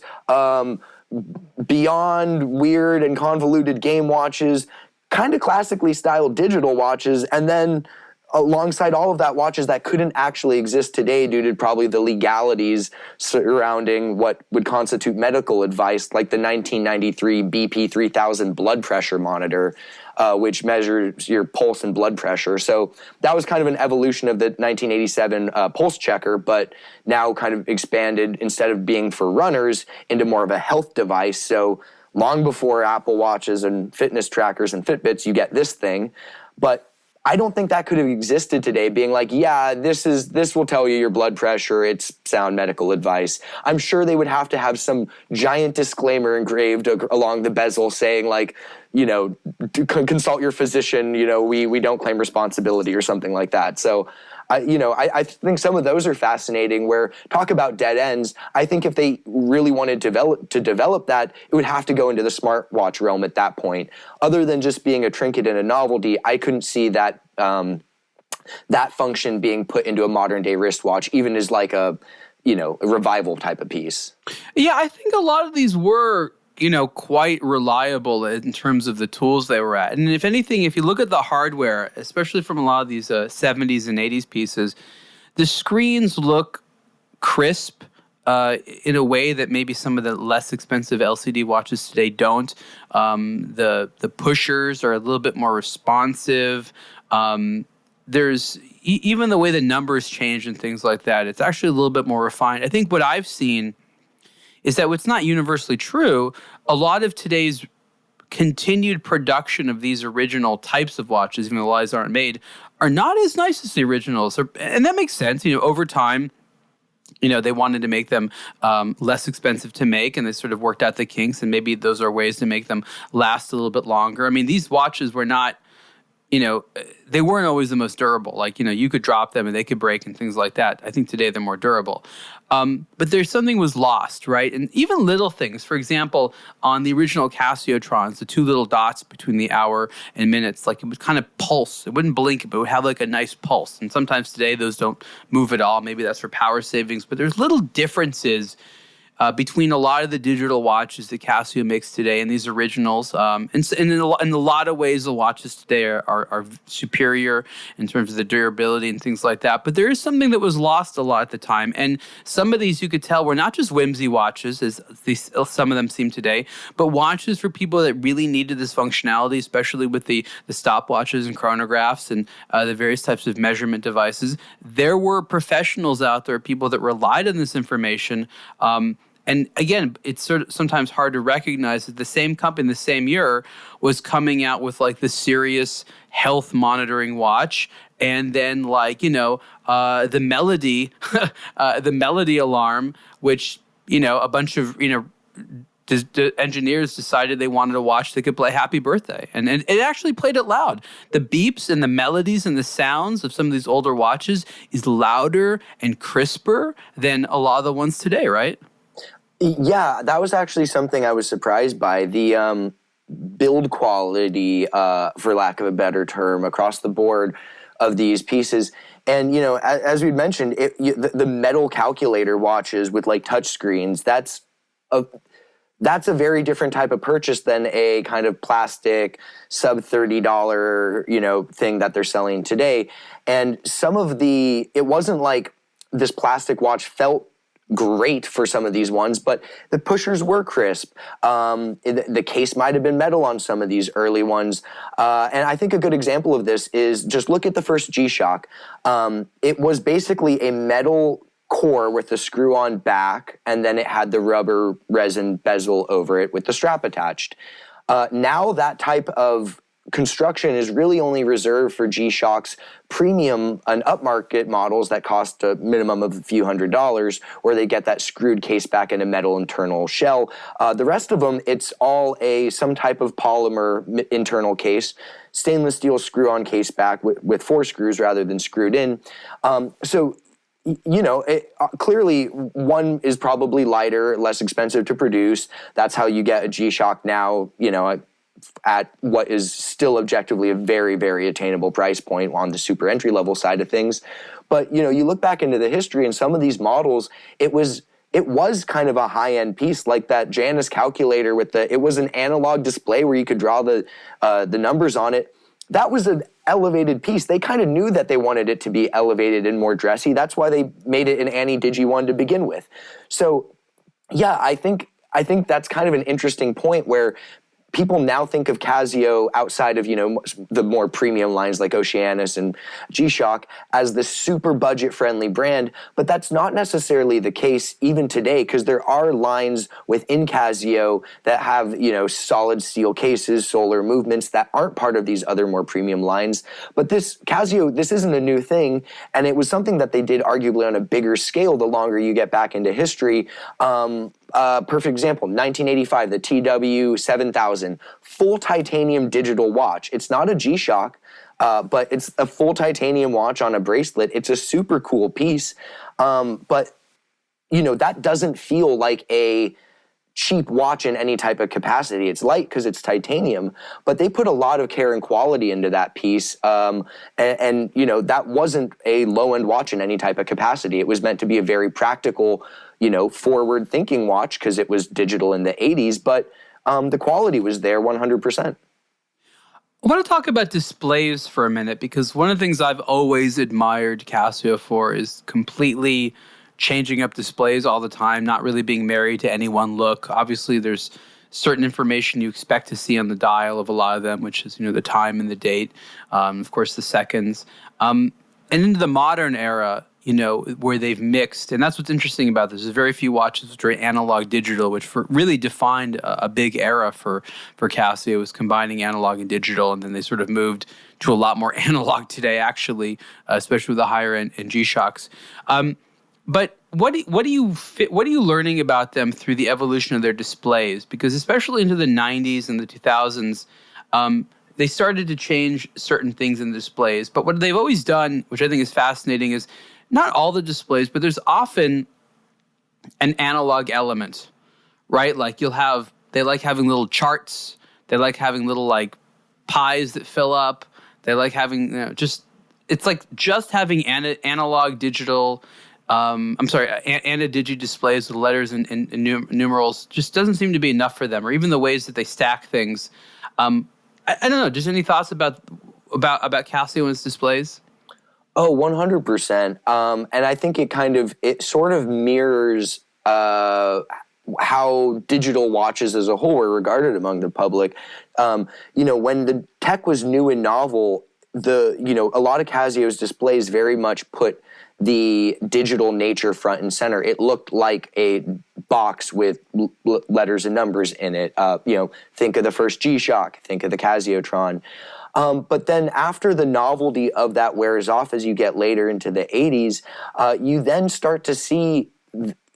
beyond weird and convoluted game watches, kind of classically styled digital watches, and then alongside all of that, watches that couldn't actually exist today due to probably the legalities surrounding what would constitute medical advice, like the 1993 BP 3000 blood pressure monitor, which measures your pulse and blood pressure. So that was kind of an evolution of the 1987 pulse checker, but now kind of expanded, instead of being for runners, into more of a health device. So long before Apple Watches and fitness trackers and Fitbits, you get this thing. But I don't think that could have existed today, being like, yeah, this will tell you your blood pressure, it's sound medical advice. I'm sure they would have to have some giant disclaimer engraved along the bezel saying like, consult your physician, we don't claim responsibility or something like that. So I think some of those are fascinating, where talk about dead ends. I think if they really wanted to develop that, it would have to go into the smartwatch realm at that point. Other than just being a trinket and a novelty, I couldn't see that that function being put into a modern day wristwatch, even as like a revival type of piece. Yeah, I think a lot of these were quite reliable in terms of the tools they were at. And if anything, if you look at the hardware, especially from a lot of these 70s and 80s pieces, the screens look crisp in a way that maybe some of the less expensive LCD watches today don't. The pushers are a little bit more responsive. There's even the way the numbers change and things like that, it's actually a little bit more refined. I think what I've seen is that what's not universally true, a lot of today's continued production of these original types of watches, even though the lies aren't made, are not as nice as the originals. And that makes sense. Over time, they wanted to make them less expensive to make, and they sort of worked out the kinks, and maybe those are ways to make them last a little bit longer. I mean, these watches were not, they weren't always the most durable. Like, you could drop them and they could break and things like that. I think today they're more durable. But there's something was lost, right? And even little things. For example, on the original Casiotrons, the two little dots between the hour and minutes, like it would kind of pulse. It wouldn't blink, but it would have like a nice pulse. And sometimes today those don't move at all.Maybe that's for power savings. But there's little differences between a lot of the digital watches that Casio makes today and these originals. And in a lot of ways, the watches today are superior in terms of the durability and things like that. But there is something that was lost a lot at the time. And some of these you could tell were not just whimsy watches, as some of them seem today, but watches for people that really needed this functionality, especially with the stopwatches and chronographs and the various types of measurement devices. There were professionals out there, people that relied on this information. And again, it's sort of sometimes hard to recognize that the same company the same year was coming out with like the Sirius health monitoring watch, and then like the Melody, the Melody alarm, which a bunch of engineers decided they wanted a watch that could play Happy Birthday. And it actually played it loud. The beeps and the melodies and the sounds of some of these older watches is louder and crisper than a lot of the ones today, right? Yeah, that was actually something I was surprised by. The build quality, for lack of a better term, across the board of these pieces. And, as we mentioned, the metal calculator watches with like touch screens, that's a very different type of purchase than a kind of plastic sub $30, thing that they're selling today. And it wasn't like this plastic watch felt great for some of these ones, but the pushers were crisp. The case might have been metal on some of these early ones. And I think a good example of this is just look at the first G-Shock. It was basically a metal core with the screw-on back, and then it had the rubber resin bezel over it with the strap attached. Now that type of construction is really only reserved for G-Shock's premium and upmarket models that cost a minimum of a few $100s, where they get that screwed case back and a metal internal shell. The rest of them, it's all some type of polymer internal case, stainless steel screw-on case back with 4 screws rather than screwed in. Clearly one is probably lighter, less expensive to produce. That's how you get a G-Shock now, at what is still objectively a very, very attainable price point on the super entry level side of things. But, you look back into the history and some of these models, it was kind of a high-end piece, like that Janus calculator it was an analog display where you could draw the numbers on it. That was an elevated piece. They kind of knew that they wanted it to be elevated and more dressy. That's why they made it an Annie-Digi one to begin with. So, yeah, I think that's kind of an interesting point where people now think of Casio outside of, the more premium lines like Oceanus and G-Shock as the super budget-friendly brand, but that's not necessarily the case even today, because there are lines within Casio that have, solid steel cases, solar movements that aren't part of these other more premium lines. But Casio, this isn't a new thing, and it was something that they did arguably on a bigger scale the longer you get back into history. Perfect example, 1985, the TW7000, full titanium digital watch. It's not a G-Shock, but it's a full titanium watch on a bracelet. It's a super cool piece. But, that doesn't feel like a cheap watch in any type of capacity. It's light because it's titanium, but they put a lot of care and quality into that piece. And that wasn't a low-end watch in any type of capacity. It was meant to be a very practical, forward-thinking watch because it was digital in the 80s, but the quality was there 100%. I want to talk about displays for a minute, because one of the things I've always admired Casio for is completely changing up displays all the time, not really being married to any one look. Obviously, there's certain information you expect to see on the dial of a lot of them, which is, the time and the date, of course, the seconds. And into the modern era, where they've mixed, and that's what's interesting about this. There's very few watches which are analog digital, which really defined a big era for Casio, was combining analog and digital, and then they sort of moved to a lot more analog today, actually, especially with the higher end G-Shocks. But what are you learning about them through the evolution of their displays? Because especially into the 90s and the 2000s, they started to change certain things in the displays. But what they've always done, which I think is fascinating, is not all the displays, but there's often an analog element, right? Like they like having little charts. They like having little pies that fill up. They like having it's like just having analog digital. Ana-Digi displays with letters and numerals just doesn't seem to be enough for them, or even the ways that they stack things. I don't know. Just any thoughts about Casio and its displays? Oh, 100%. And I think it sort of mirrors how digital watches as a whole were regarded among the public. When the tech was new and novel, a lot of Casio's displays very much put the digital nature front and center. It looked like a box with letters and numbers in it. Think of the first G-Shock, think of the Casiotron. But then after the novelty of that wears off as you get later into the 80s, you then start to see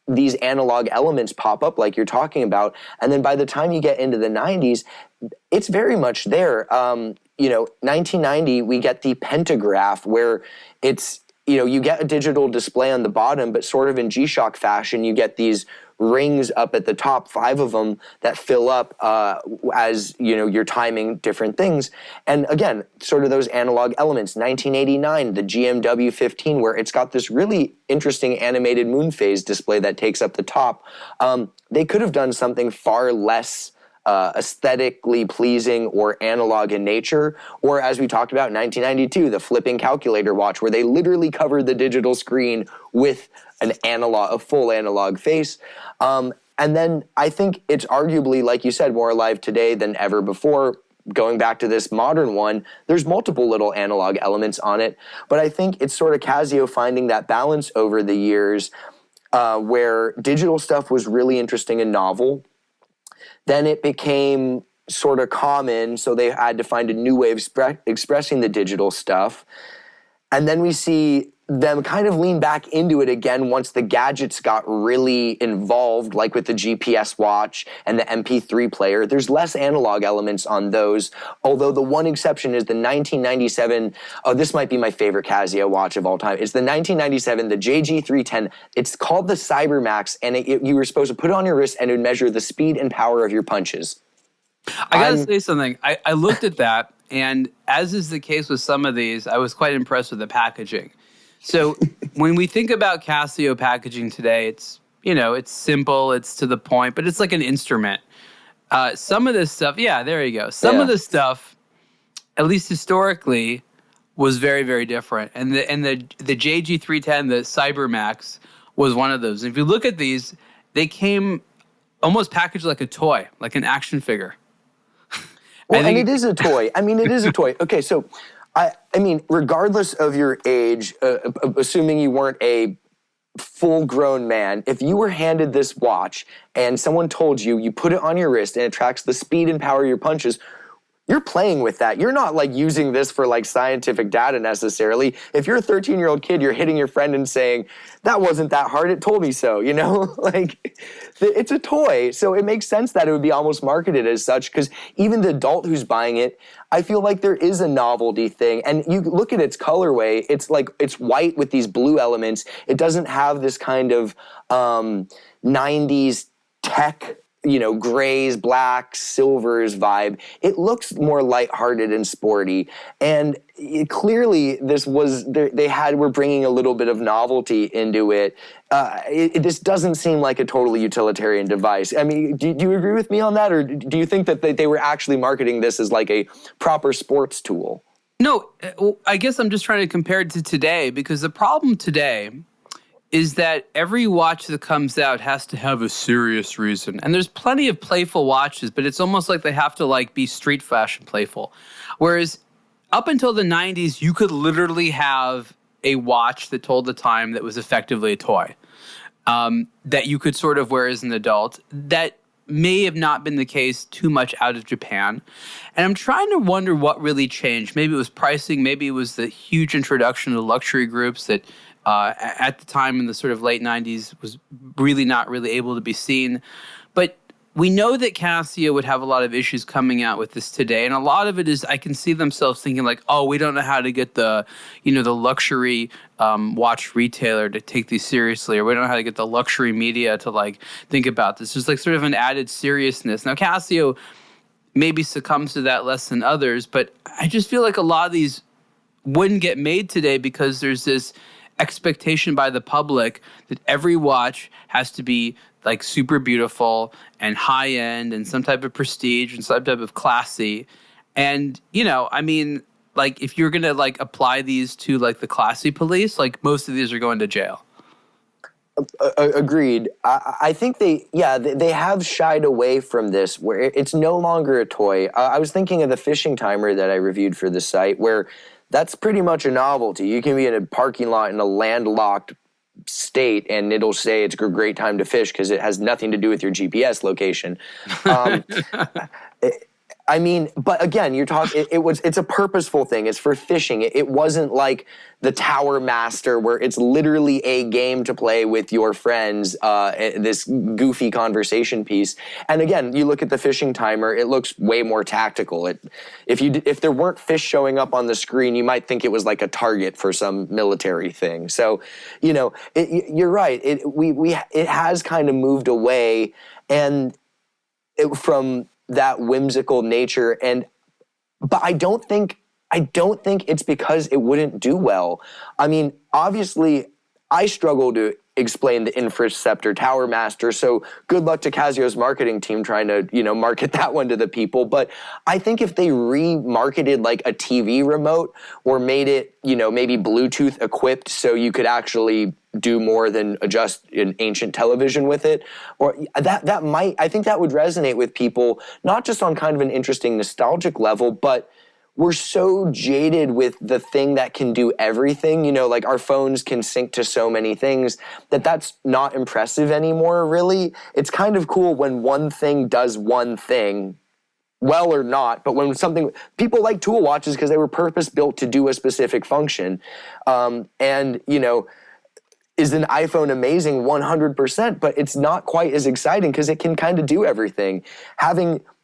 these analog elements pop up like you're talking about. And then by the time you get into the 90s, it's very much there. 1990, we get the pentograph, where it's, you get a digital display on the bottom, but sort of in G-Shock fashion, you get these rings up at the top, 5 of them, that fill up as you're timing different things. And again, sort of those analog elements. 1989, the GMW 15, where it's got this really interesting animated moon phase display that takes up the top. They could have done something far less aesthetically pleasing or analog in nature. Or as we talked about in 1992, the flipping calculator watch, where they literally covered the digital screen with a full analog face. And then I think it's arguably, like you said, more alive today than ever before. Going back to this modern one, there's multiple little analog elements on it. But I think it's sort of Casio finding that balance over the years, where digital stuff was really interesting and novel. Then it became sort of common, so they had to find a new way of expressing the digital stuff. And then we see them kind of lean back into it again once the gadgets got really involved, like with the GPS watch and the MP3 player. There's less analog elements on those, although the one exception is the 1997, this might be my favorite Casio watch of all time. It's the 1997, the JG310. It's called the CyberMax, and you were supposed to put it on your wrist and it would measure the speed and power of your punches. I gotta say something. I looked at that, and as is the case with some of these, I was quite impressed with the packaging. So when we think about Casio packaging today, it's simple, it's to the point, but it's like an instrument. Some of this stuff, there you go. Some of this stuff, at least historically, was very, very different. And the JG310, the CyberMax, was one of those. And if you look at these, they came almost packaged like a toy, like an action figure. Well, and it is a toy. I mean, it is a toy. Okay, so I mean, regardless of your age, assuming you weren't a full-grown man, if you were handed this watch and someone told you put it on your wrist and it tracks the speed and power of your punches, you're playing with that. You're not like using this for like scientific data necessarily. If you're a 13-year-old kid, you're hitting your friend and saying, that wasn't that hard, it told me so, Like, it's a toy. So it makes sense that it would be almost marketed as such, because even the adult who's buying it, I feel like there is a novelty thing. And you look at its colorway, it's white with these blue elements. It doesn't have this kind of 90s tech, grays, blacks, silvers vibe. It looks more lighthearted and sporty. And clearly this was, we're bringing a little bit of novelty into it. This doesn't seem like a totally utilitarian device. I mean, do you agree with me on that? Or do you think that they were actually marketing this as like a proper sports tool? No, I guess I'm just trying to compare it to today, because the problem today is that every watch that comes out has to have a serious reason. And there's plenty of playful watches, but it's almost like they have to like be street fashion playful. Whereas up until the 90s, you could literally have a watch that told the time that was effectively a toy, that you could sort of wear as an adult. That may have not been the case too much out of Japan. And I'm trying to wonder what really changed. Maybe it was pricing. Maybe it was the huge introduction of luxury groups that at the time in the sort of late 90s was really not really able to be seen. But we know that Casio would have a lot of issues coming out with this today. And a lot of it is, I can see themselves thinking like, oh, we don't know how to get the luxury watch retailer to take these seriously, or we don't know how to get the luxury media to like think about this. There's like sort of an added seriousness. Now, Casio maybe succumbs to that less than others, but I just feel like a lot of these wouldn't get made today because there's this expectation by the public that every watch has to be like super beautiful and high end and some type of prestige and some type of classy. And, I mean, like if you're going to like apply these to like the classy police, like most of these are going to jail. Agreed. I think they have shied away from this where it's no longer a toy. I was thinking of the fishing timer that I reviewed for the site, where that's pretty much a novelty. You can be in a parking lot in a landlocked state and it'll say it's a great time to fish because it has nothing to do with your GPS location. I mean, but again, you're talking. It's a purposeful thing. It's for fishing. It wasn't like the Tower Master, where it's literally a game to play with your friends. This goofy conversation piece. And again, you look at the fishing timer. It looks way more tactical. If there weren't fish showing up on the screen, you might think it was like a target for some military thing. So, you're right. It has kind of moved away from that whimsical nature, but I don't think it's because it wouldn't do well. I mean, obviously, I struggle to explain the Infraceptor Tower Master, so good luck to Casio's marketing team trying to, market that one to the people. But I think if they remarketed like a TV remote or made it, maybe Bluetooth equipped so you could actually do more than adjust an ancient television with it, or I think that would resonate with people, not just on kind of an interesting nostalgic level, but we're so jaded with the thing that can do everything, like our phones can sync to so many things that's not impressive anymore, really. It's kind of cool when one thing does one thing, well or not, but when people like tool watches because they were purpose built to do a specific function. Is an iPhone amazing? 100%, but it's not quite as exciting because it can kind of do everything.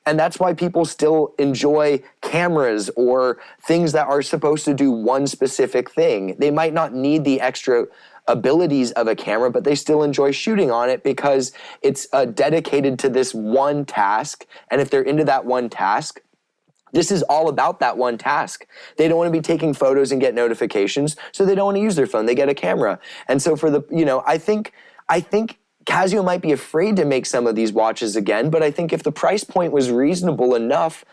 And that's why people still enjoy cameras or things that are supposed to do one specific thing. They might not need the extra abilities of a camera, but they still enjoy shooting on it because it's dedicated to this one task. And if they're into that one task, this is all about that one task. They don't want to be taking photos and get notifications, so they don't want to use their phone. They get a camera. And so I think Casio might be afraid to make some of these watches again, but I think if the price point was reasonable enough,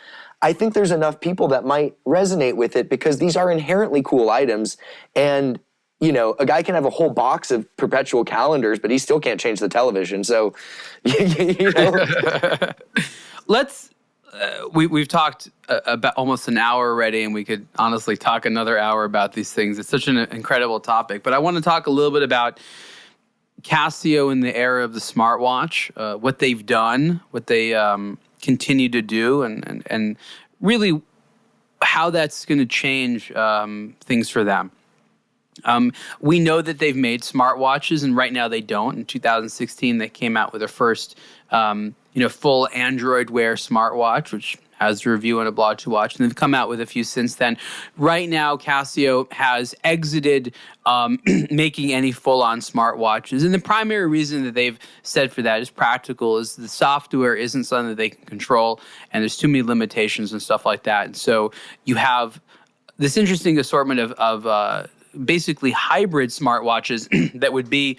I think there's enough people that might resonate with it because these are inherently cool items. And, a guy can have a whole box of perpetual calendars, but he still can't change the television. So, We've talked about almost an hour already, and we could honestly talk another hour about these things. It's such an incredible topic. But I want to talk a little bit about Casio in the era of the smartwatch, what they've done, what they continue to do, and really how that's going to change things for them. We know that they've made smartwatches, and right now they don't. In 2016, they came out with their first full Android Wear smartwatch, which has a review on aBlogtoWatch, and they've come out with a few since then. Right now, Casio has exited making any full-on smartwatches, and the primary reason that they've said for that is practical, is the software isn't something that they can control, and there's too many limitations and stuff like that. And so you have this interesting assortment of basically hybrid smartwatches that would be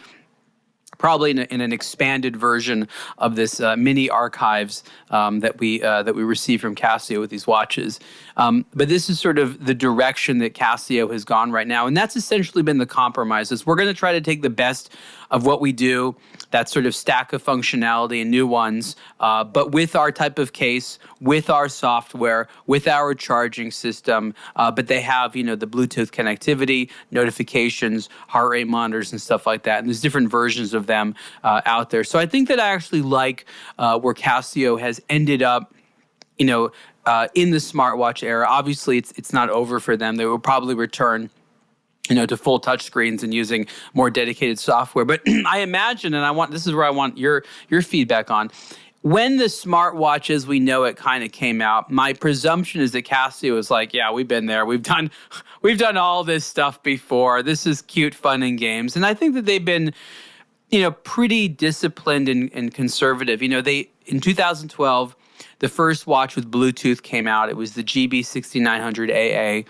probably in an expanded version of this mini archives that we receive from Casio with these watches. But this is sort of the direction that Casio has gone right now, and that's essentially been the compromise. Is we're going to try to take the best of what we do, that sort of stack of functionality and new ones, but with our type of case, with our software, with our charging system, but they have, the Bluetooth connectivity, notifications, heart rate monitors, and stuff like that. And there's different versions of them out there. So I think that I actually like where Casio has ended up, in the smartwatch era. Obviously, it's not over for them. They will probably return to full touchscreens and using more dedicated software. But I imagine, and this is where I want your feedback on, when the smartwatch as we know it kind of came out, my presumption is that Casio was like, yeah, we've been there. We've done all this stuff before. This is cute, fun, and games. And I think that they've been, pretty disciplined and conservative. In 2012, the first watch with Bluetooth came out. It was the GB6900AA.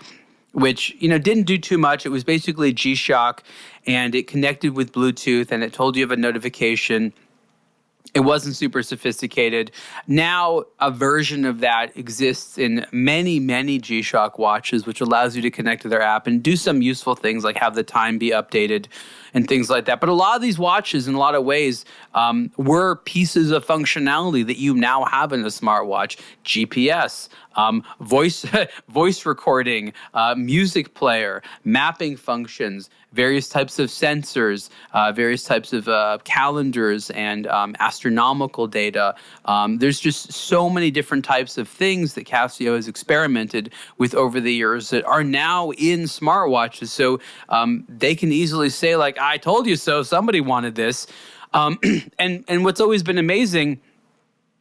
Which, didn't do too much. It was basically a G-Shock, and it connected with Bluetooth, and it told you of a notification. It wasn't super sophisticated. Now, a version of that exists in many, many G-Shock watches, which allows you to connect to their app and do some useful things like have the time be updated and things like that. But a lot of these watches, in a lot of ways, were pieces of functionality that you now have in a smartwatch. GPS, voice recording, music player, mapping functions, various types of sensors, various types of calendars and astronomical data. There's just so many different types of things that Casio has experimented with over the years that are now in smartwatches. So they can easily say, like, I told you so, somebody wanted this. And what's always been amazing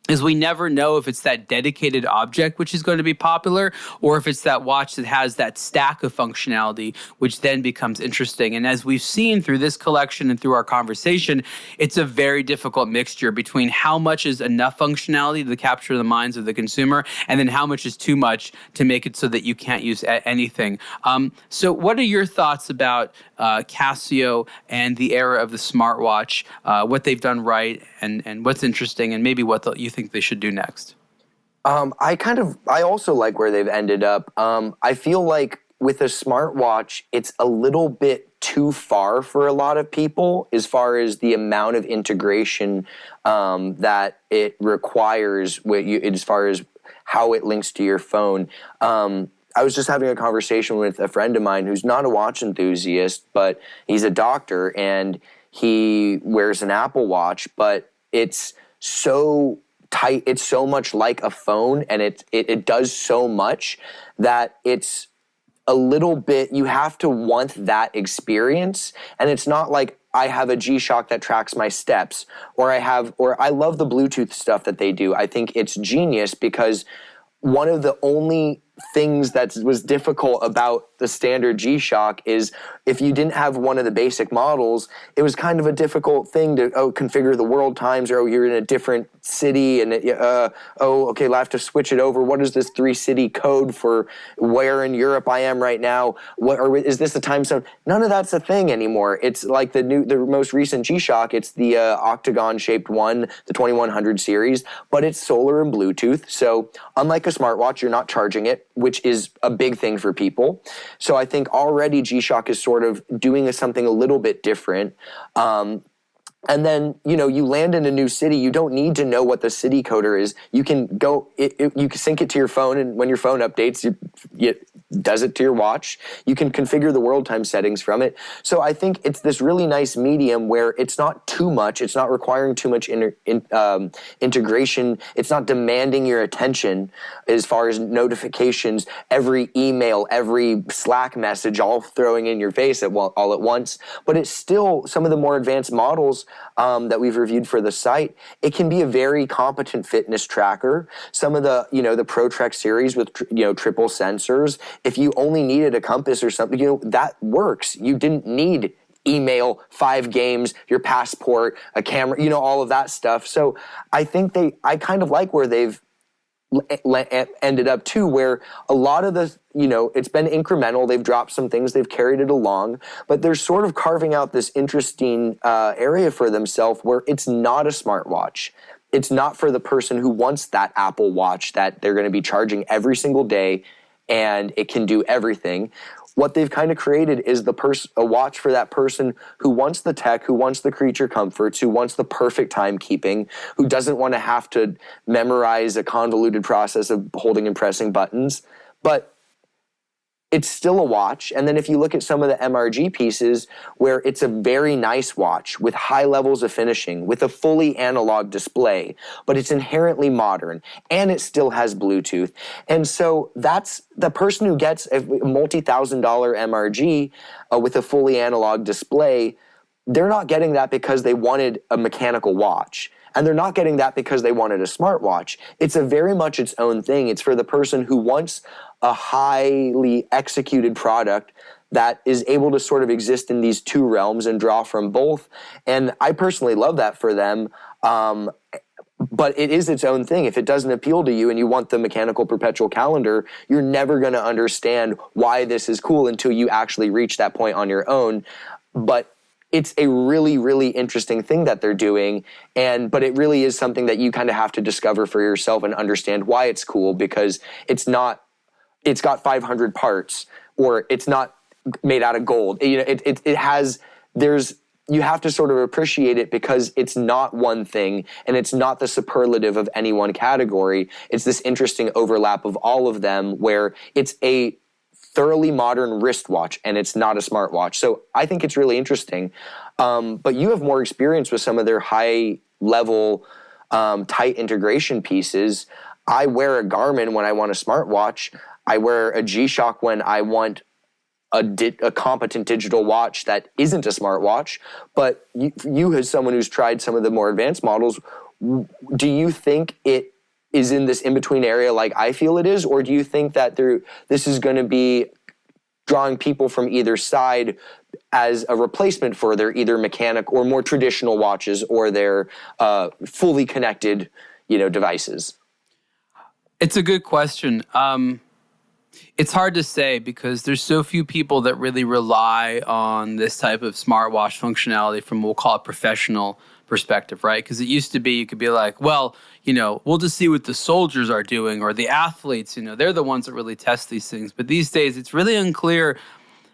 is we never know if it's that dedicated object which is going to be popular, or if it's that watch that has that stack of functionality, which then becomes interesting. And as we've seen through this collection and through our conversation, it's a very difficult mixture between how much is enough functionality to capture the minds of the consumer, and then how much is too much to make it so that you can't use anything. So what are your thoughts about Casio and the era of the smartwatch, what they've done right, and what's interesting, and maybe what you think they should do next? I also like where they've ended up. I feel like with a smartwatch, it's a little bit too far for a lot of people as far as the amount of integration that it requires as far as how it links to your phone. I was just having a conversation with a friend of mine who's not a watch enthusiast, but he's a doctor and he wears an Apple Watch, but it's so tight, it's so much like a phone, and it does so much that it's a little bit, you have to want that experience. And it's not like I have a G-Shock that tracks my steps, or I love the Bluetooth stuff that they do. I think it's genius because one of the only things that was difficult about the standard G-Shock is if you didn't have one of the basic models, it was kind of a difficult thing to configure the world times, or you're in a different city and okay, I have to switch it over. What is this 3-city code for where in Europe I am right now? Is this the time zone? None of that's a thing anymore. It's like the most recent G-Shock. It's the octagon shaped one, the 2100 series, but it's solar and Bluetooth. So unlike a smartwatch, you're not charging it, which is a big thing for people. So I think already G-Shock is sort of doing something a little bit different. And then, you land in a new city, you don't need to know what the city coder is. You can go, you can sync it to your phone, and when your phone updates, it does it to your watch. You can configure the world time settings from it. So I think it's this really nice medium where it's not too much, it's not requiring too much integration, it's not demanding your attention as far as notifications, every email, every Slack message, all throwing in your face all at once. But it's still, some of the more advanced models that we've reviewed for the site, it can be a very competent fitness tracker. Some of the, the Pro Trek series with, triple sensors, if you only needed a compass or something, that works. You didn't need email, 5 games, your passport, a camera, all of that stuff. So I think I kind of like where they've ended up too, where a lot of the, it's been incremental. They've dropped some things, they've carried it along, but they're sort of carving out this interesting area for themselves where it's not a smartwatch. It's not for the person who wants that Apple Watch that they're going to be charging every single day and it can do everything. What they've kind of created is a watch for that person who wants the tech, who wants the creature comforts, who wants the perfect timekeeping, who doesn't want to have to memorize a convoluted process of holding and pressing buttons. But it's still a watch. And then if you look at some of the MRG pieces where it's a very nice watch with high levels of finishing, with a fully analog display, but it's inherently modern and it still has Bluetooth. And so that's the person who gets a multi-$1,000 MRG with a fully analog display. They're not getting that because they wanted a mechanical watch. And they're not getting that because they wanted a smartwatch. It's a very much its own thing. It's for the person who wants a highly executed product that is able to sort of exist in these two realms and draw from both. And I personally love that for them. But it is its own thing. If it doesn't appeal to you and you want the mechanical perpetual calendar, you're never going to understand why this is cool until you actually reach that point on your own. But it's a really, really interesting thing that they're doing. But it really is something that you kind of have to discover for yourself and understand why it's cool, because it's got 500 parts, or it's not made out of gold. You have to sort of appreciate it because it's not one thing and it's not the superlative of any one category. It's this interesting overlap of all of them where it's a thoroughly modern wristwatch and it's not a smartwatch. So I think it's really interesting. But you have more experience with some of their high level tight integration pieces. I wear a Garmin when I want a smartwatch. I wear a G-Shock when I want a competent digital watch that isn't a smartwatch. But you as someone who's tried some of the more advanced models, do you think it is in this in-between area like I feel it is? Or do you think that this is going to be drawing people from either side as a replacement for their either mechanic or more traditional watches or their fully connected, devices? It's a good question. It's hard to say because there's so few people that really rely on this type of smartwatch functionality from what we'll call a professional perspective, right? Because it used to be you could be like, well, we'll just see what the soldiers are doing or the athletes, they're the ones that really test these things. But these days, it's really unclear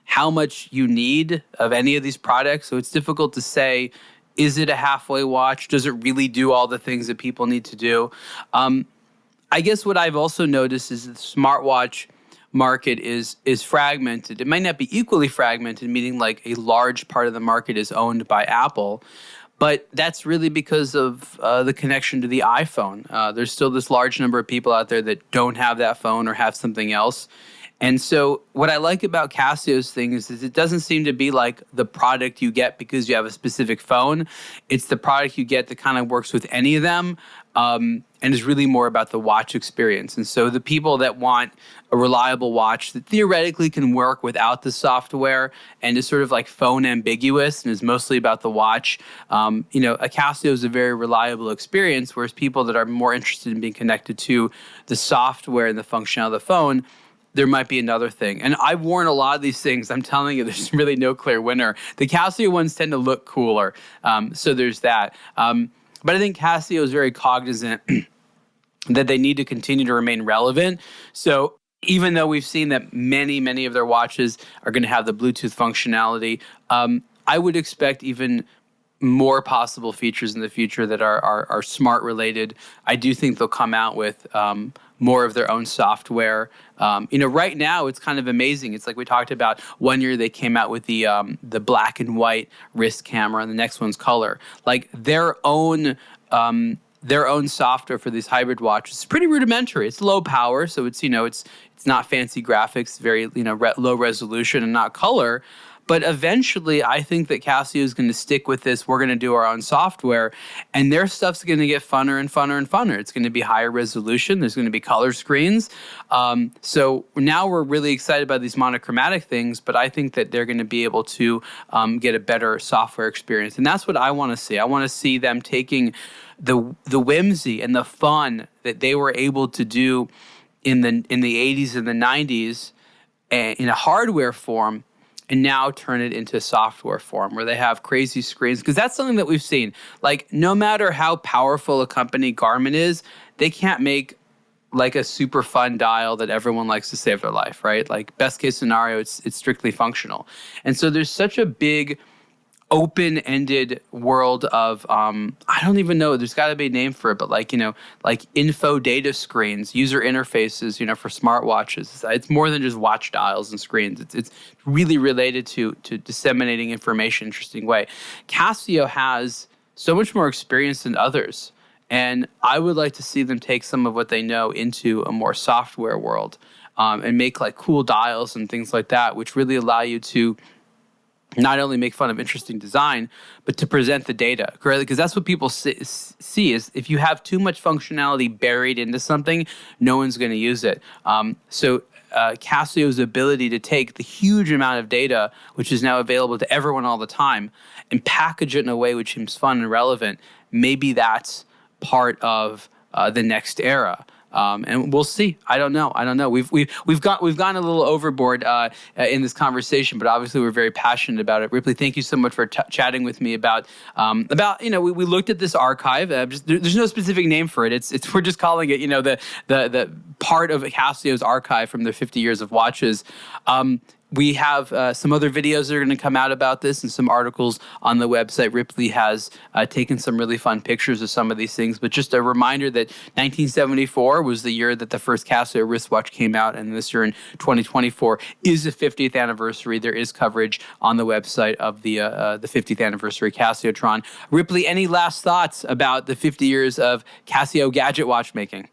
how much you need of any of these products. So it's difficult to say, is it a halfway watch? Does it really do all the things that people need to do? I guess what I've also noticed is the smartwatch market is fragmented. It might not be equally fragmented, meaning like a large part of the market is owned by Apple, but that's really because of the connection to the iPhone. There's still this large number of people out there that don't have that phone or have something else. And so what I like about Casio's thing is it doesn't seem to be like the product you get because you have a specific phone. It's the product you get that kind of works with any of them and is really more about the watch experience. And so the people that want a reliable watch that theoretically can work without the software and is sort of like phone ambiguous and is mostly about the watch, a Casio is a very reliable experience, whereas people that are more interested in being connected to the software and the functionality of the phone, there might be another thing. And I've worn a lot of these things. I'm telling you, there's really no clear winner. The Casio ones tend to look cooler. So there's that. But I think Casio is very cognizant that they need to continue to remain relevant. So even though we've seen that many of their watches are going to have the Bluetooth functionality, I would expect even more possible features in the future that are smart related. I do think they'll come out with more of their own software. Right now it's kind of amazing. It's like we talked about. One year they came out with the black and white wrist camera, and the next one's color. Like their own software for these hybrid watches is pretty rudimentary. It's low power, so it's not fancy graphics, very low resolution and not color. But eventually, I think that Casio is going to stick with this. We're going to do our own software, and their stuff's going to get funner and funner and funner. It's going to be higher resolution. There's going to be color screens. So now we're really excited about these monochromatic things, but I think that they're going to be able to get a better software experience. And that's what I want to see. I want to see them taking the whimsy and the fun that they were able to do in the 80s and the 90s in a hardware form, and now turn it into software form where they have crazy screens. Because that's something that we've seen. Like, no matter how powerful a company Garmin is, they can't make like a super fun dial that everyone likes to save their life, right? Like, best case scenario, it's strictly functional. And so there's such a big open-ended world of, I don't even know, there's got to be a name for it, but like info data screens, user interfaces, for smartwatches. It's more than just watch dials and screens. It's really related to disseminating information in an interesting way. Casio has so much more experience than others, and I would like to see them take some of what they know into a more software world and make like cool dials and things like that, which really allow you to not only make fun of interesting design, but to present the data, correctly. Because that's what people see is if you have too much functionality buried into something, no one's going to use it. So Casio's ability to take the huge amount of data, which is now available to everyone all the time, and package it in a way which seems fun and relevant, maybe that's part of the next era. And we'll see. I don't know. We've gone a little overboard in this conversation, but obviously we're very passionate about it. Ripley, thank you so much for chatting with me about we looked at this archive. There's no specific name for it. It's we're just calling it the part of Casio's archive from their 50 years of watches. We have some other videos that are going to come out about this and some articles on the website. Ripley has taken some really fun pictures of some of these things. But just a reminder that 1974 was the year that the first Casio wristwatch came out. And this year in 2024 is the 50th anniversary. There is coverage on the website of the 50th anniversary Casiotron. Ripley, any last thoughts about the 50 years of Casio gadget watchmaking?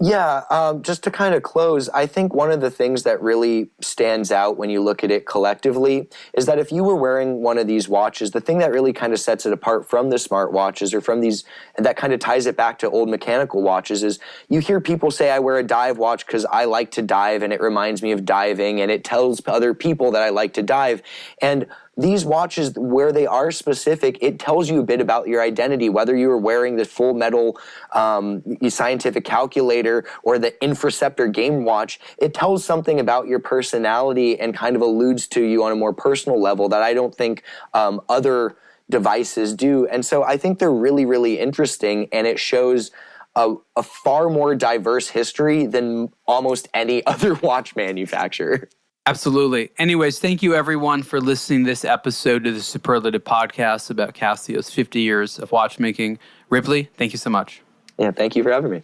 Yeah, just to kind of close, I think one of the things that really stands out when you look at it collectively is that if you were wearing one of these watches, the thing that really kind of sets it apart from the smartwatches or from these, and that kind of ties it back to old mechanical watches, is you hear people say, I wear a dive watch because I like to dive and it reminds me of diving and it tells other people that I like to dive. And these watches, where they are specific, it tells you a bit about your identity, whether you are wearing the full metal scientific calculator or the Infraceptor game watch. It tells something about your personality and kind of alludes to you on a more personal level that I don't think other devices do. And so I think they're really, really interesting, and it shows a far more diverse history than almost any other watch manufacturer. Absolutely. Anyways, thank you everyone for listening to this episode of the Superlative Podcast about Casio's 50 years of watchmaking. Ripley, thank you so much. Yeah, thank you for having me.